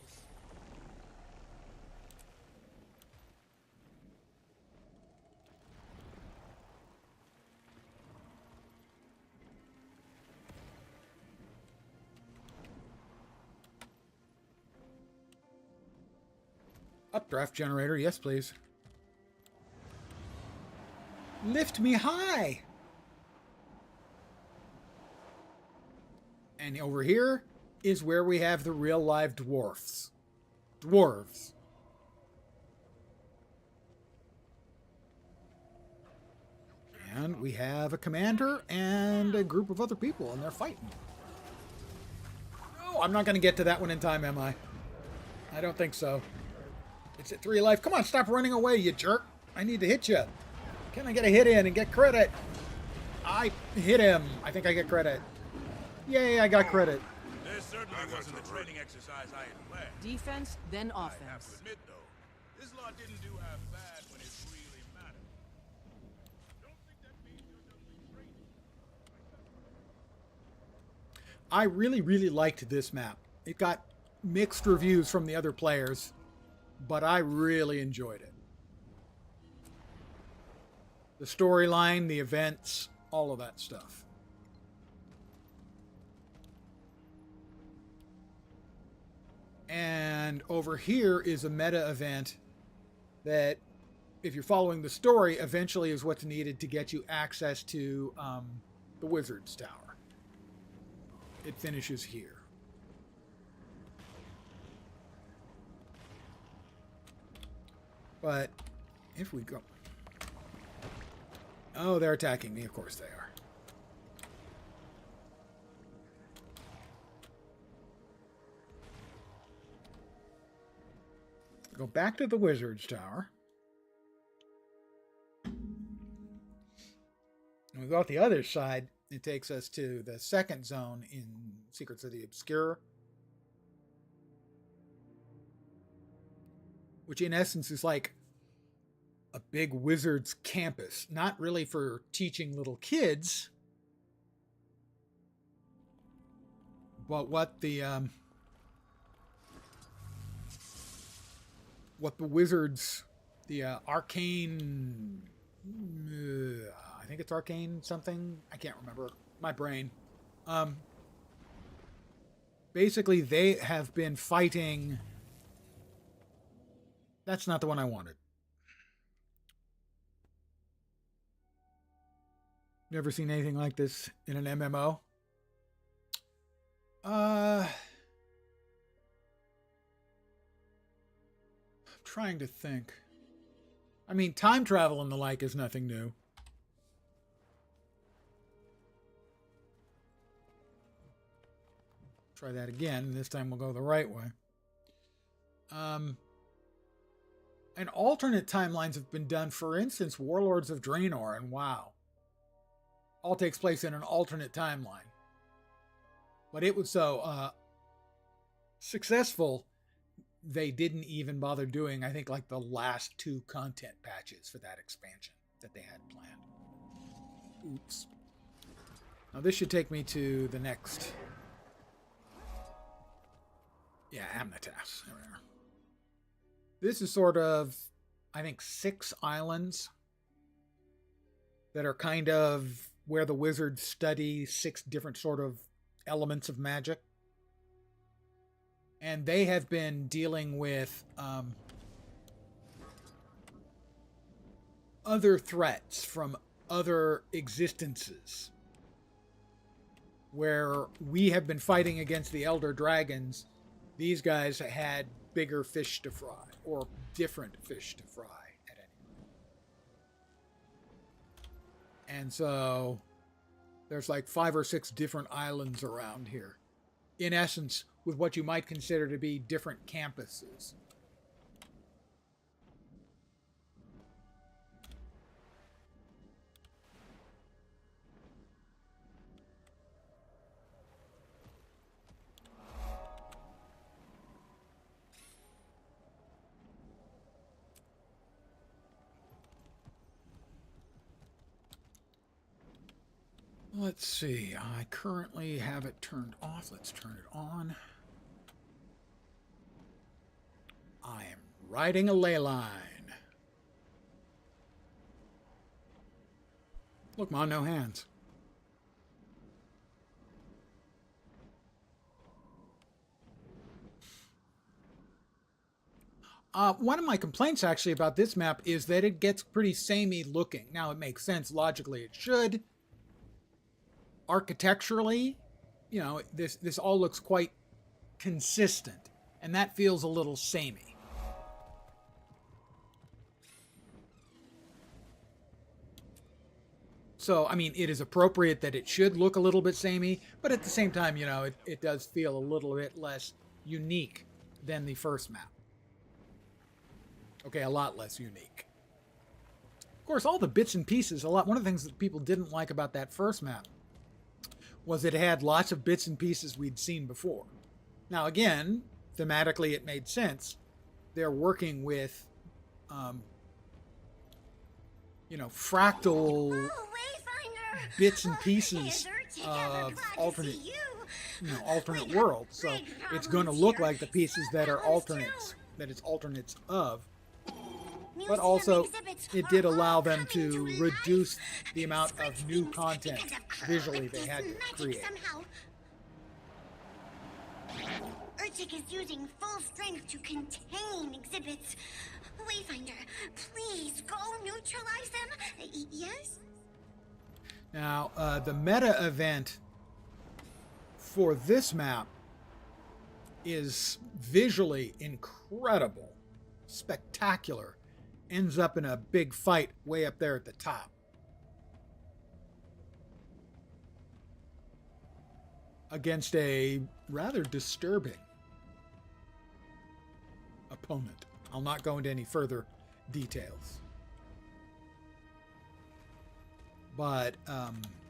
Updraft generator, yes please. Lift me high! And over here is where we have the real live dwarfs. Dwarves. And we have a commander and a group of other people, and they're fighting. No, I'm not going to get to that one in time, am I? I don't think so. It's at 3 life. Come on, stop running away, you jerk. I need to hit you. Can I get a hit in and get credit? I hit him. I think I get credit. Yay, I got credit. This certainly wasn't the training exercise I had planned. Defense, then I have offense. to admit, though, this lot didn't do half bad when it really mattered. Don't think that means you're done with training. I really, really liked this map. It got mixed reviews from the other players, but I really enjoyed it. The storyline, the events, all of that stuff. And over here is a meta event that, if you're following the story, eventually is what's needed to get you access to the Wizard's Tower. It finishes here. But if we go... Oh, they're attacking me. Of course they are. Go back to the Wizard's Tower. And we go out the other side. It takes us to the second zone in Secrets of the Obscure, which in essence is like a big wizard's campus. Not really for teaching little kids, but what the wizards, the arcane, I think it's arcane something. I can't remember. My brain. Basically, they have been fighting. That's not the one I wanted. Never seen anything like this in an MMO. I'm trying to think. I mean, time travel and the like is nothing new. Try that again. This time we'll go the right way. And alternate timelines have been done. For instance, Warlords of Draenor and WoW. All takes place in an alternate timeline. But it was so successful, they didn't even bother doing, I think, like the last 2 content patches for that expansion that they had planned. Oops. Now this should take me to the next... Yeah, Amnitas. There we are. This is sort of, I think, 6 islands that are kind of where the wizards study 6 different sort of elements of magic. And they have been dealing with other threats from other existences. Where we have been fighting against the Elder Dragons, these guys had bigger fish to fry, or different fish to fry at any rate. And so there's like 5 or 6 different islands around here. In essence, with what you might consider to be different campuses. Let's see, I currently have it turned off. Let's turn it on. I am riding a ley line. Look, Mom, no hands. One of my complaints actually about this map is that it gets pretty samey looking. Now it makes sense, logically it should. Architecturally, you know, this all looks quite consistent, and that feels a little samey. So, I mean, it is appropriate that it should look a little bit samey, but at the same time, you know, it does feel a little bit less unique than the first map. Okay, a lot less unique. Of course, all the bits and pieces, one of the things that people didn't like about that first map was it had lots of bits and pieces we'd seen before. Now, again, thematically it made sense. They're working with, you know, fractal bits and pieces of alternate worlds. So it's going to look like the pieces that are alternates, that it's alternates of. But also, it did allow them to reduce the amount of new content visually they had to create. Urchik is using full strength to contain exhibits. Wayfinder, please go neutralize them. Yes? Now, the meta event for this map is visually incredible, spectacular. Ends up in a big fight way up there at the top. Against a rather disturbing opponent. I'll not go into any further details. But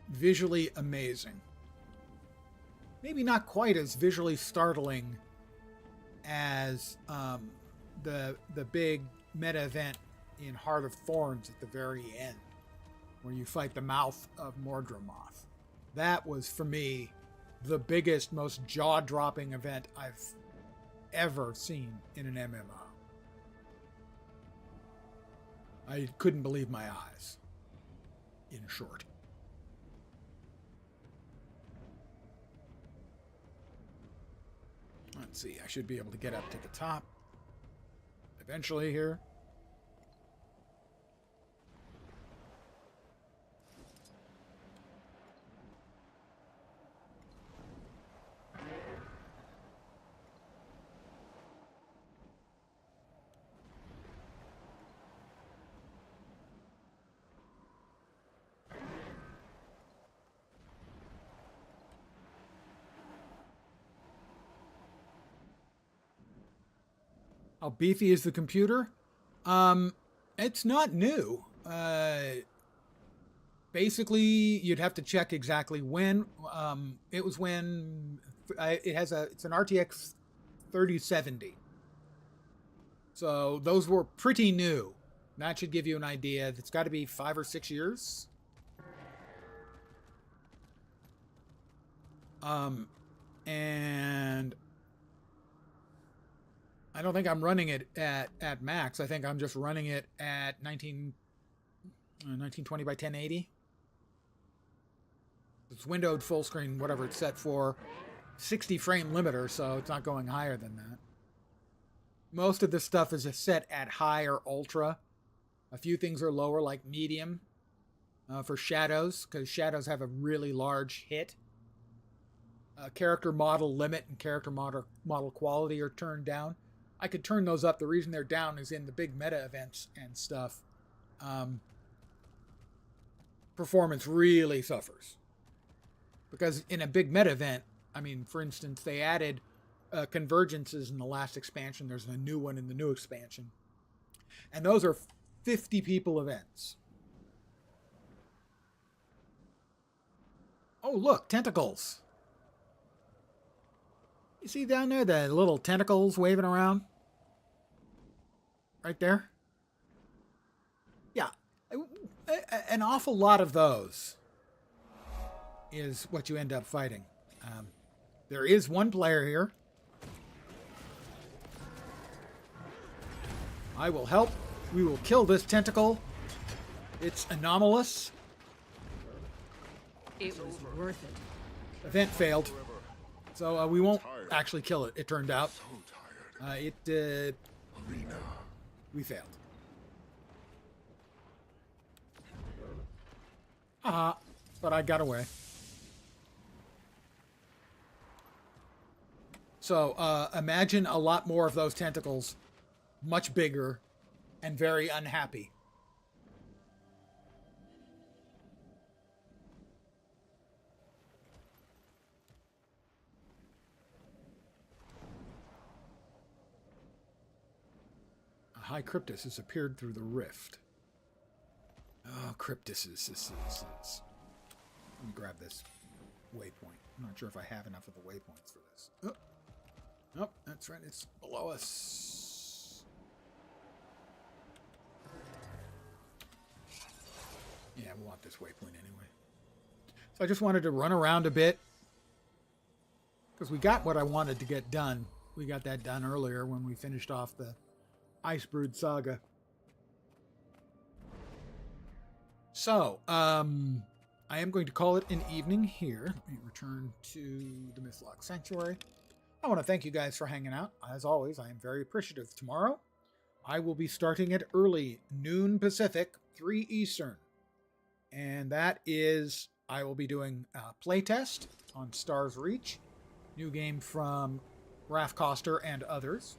visually amazing. Maybe not quite as visually startling as the big meta event in Heart of Thorns at the very end, where you fight the mouth of Mordramoth. That was, for me, the biggest, most jaw-dropping event I've ever seen in an MMO. I couldn't believe my eyes, in short. Let's see, I should be able to get up to the top eventually here. How beefy is the computer? It's not new. Basically, you'd have to check exactly when. It was when it's an RTX 3070. So those were pretty new. That should give you an idea. It's got to be 5 or 6 years. And I don't think I'm running it at max. I think I'm just running it at 1920 by 1080. It's windowed full screen, whatever it's set for. 60 frame limiter, so it's not going higher than that. Most of this stuff is set at high or ultra. A few things are lower, like medium, for shadows, because shadows have a really large hit. Character model limit and character model quality are turned down. I could turn those up. The reason they're down is in the big meta events and stuff. Performance really suffers. Because in a big meta event, I mean, for instance, they added convergences in the last expansion. There's a new one in the new expansion. And those are 50 people events. Oh, look, tentacles. You see down there the little tentacles waving around? Right there? Yeah. An awful lot of those is what you end up fighting. There is one player here. I will help. We will kill this tentacle. It's anomalous. It was worth it. Event failed. So we won't actually kill it, it turned out. We failed. But I got away. So imagine a lot more of those tentacles, much bigger and very unhappy. High Cryptus has appeared through the rift. Oh, Cryptus is. Let me grab this waypoint. I'm not sure if I have enough of the waypoints for this. Oh. Nope, that's right. It's below us. Yeah, we want this waypoint anyway. So I just wanted to run around a bit. Because we got what I wanted to get done. We got that done earlier when we finished off the Icebrood saga. So, I am going to call it an evening here. Let me return to the Mythlock Sanctuary. I want to thank you guys for hanging out. As always, I am very appreciative. Tomorrow, I will be starting at early, noon Pacific, 3 Eastern. And that is, I will be doing a playtest on Star's Reach. New game from Raph Koster and others.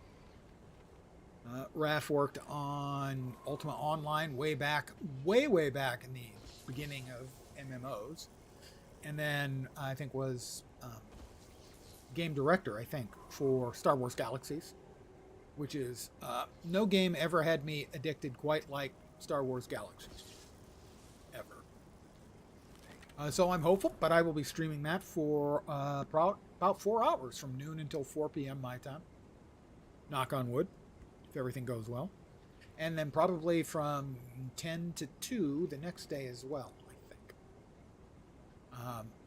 Raph worked on Ultima Online way back in the beginning of MMOs. And then I think was game director, I think, for Star Wars Galaxies. Which is, no game ever had me addicted quite like Star Wars Galaxies. Ever. So I'm hopeful, but I will be streaming that for about 4 hours from noon until 4 p.m. my time. Knock on wood, if everything goes well. And then probably from 10 to 2 the next day as well, I think.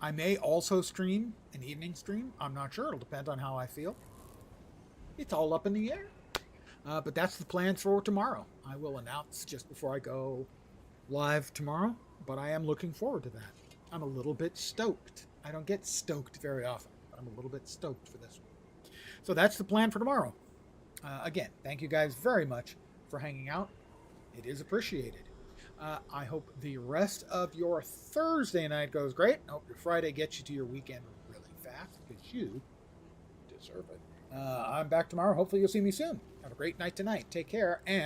I may also stream an evening stream. I'm not sure. It'll depend on how I feel. It's all up in the air. But that's the plans for tomorrow. I will announce just before I go live tomorrow, but I am looking forward to that. I'm a little bit stoked. I don't get stoked very often, but I'm a little bit stoked for this one. So that's the plan for tomorrow. Again, thank you guys very much for hanging out. It is appreciated. I hope the rest of your Thursday night goes great. I hope your Friday gets you to your weekend really fast, because you deserve it. I'm back tomorrow. Hopefully you'll see me soon. Have a great night tonight. Take care, and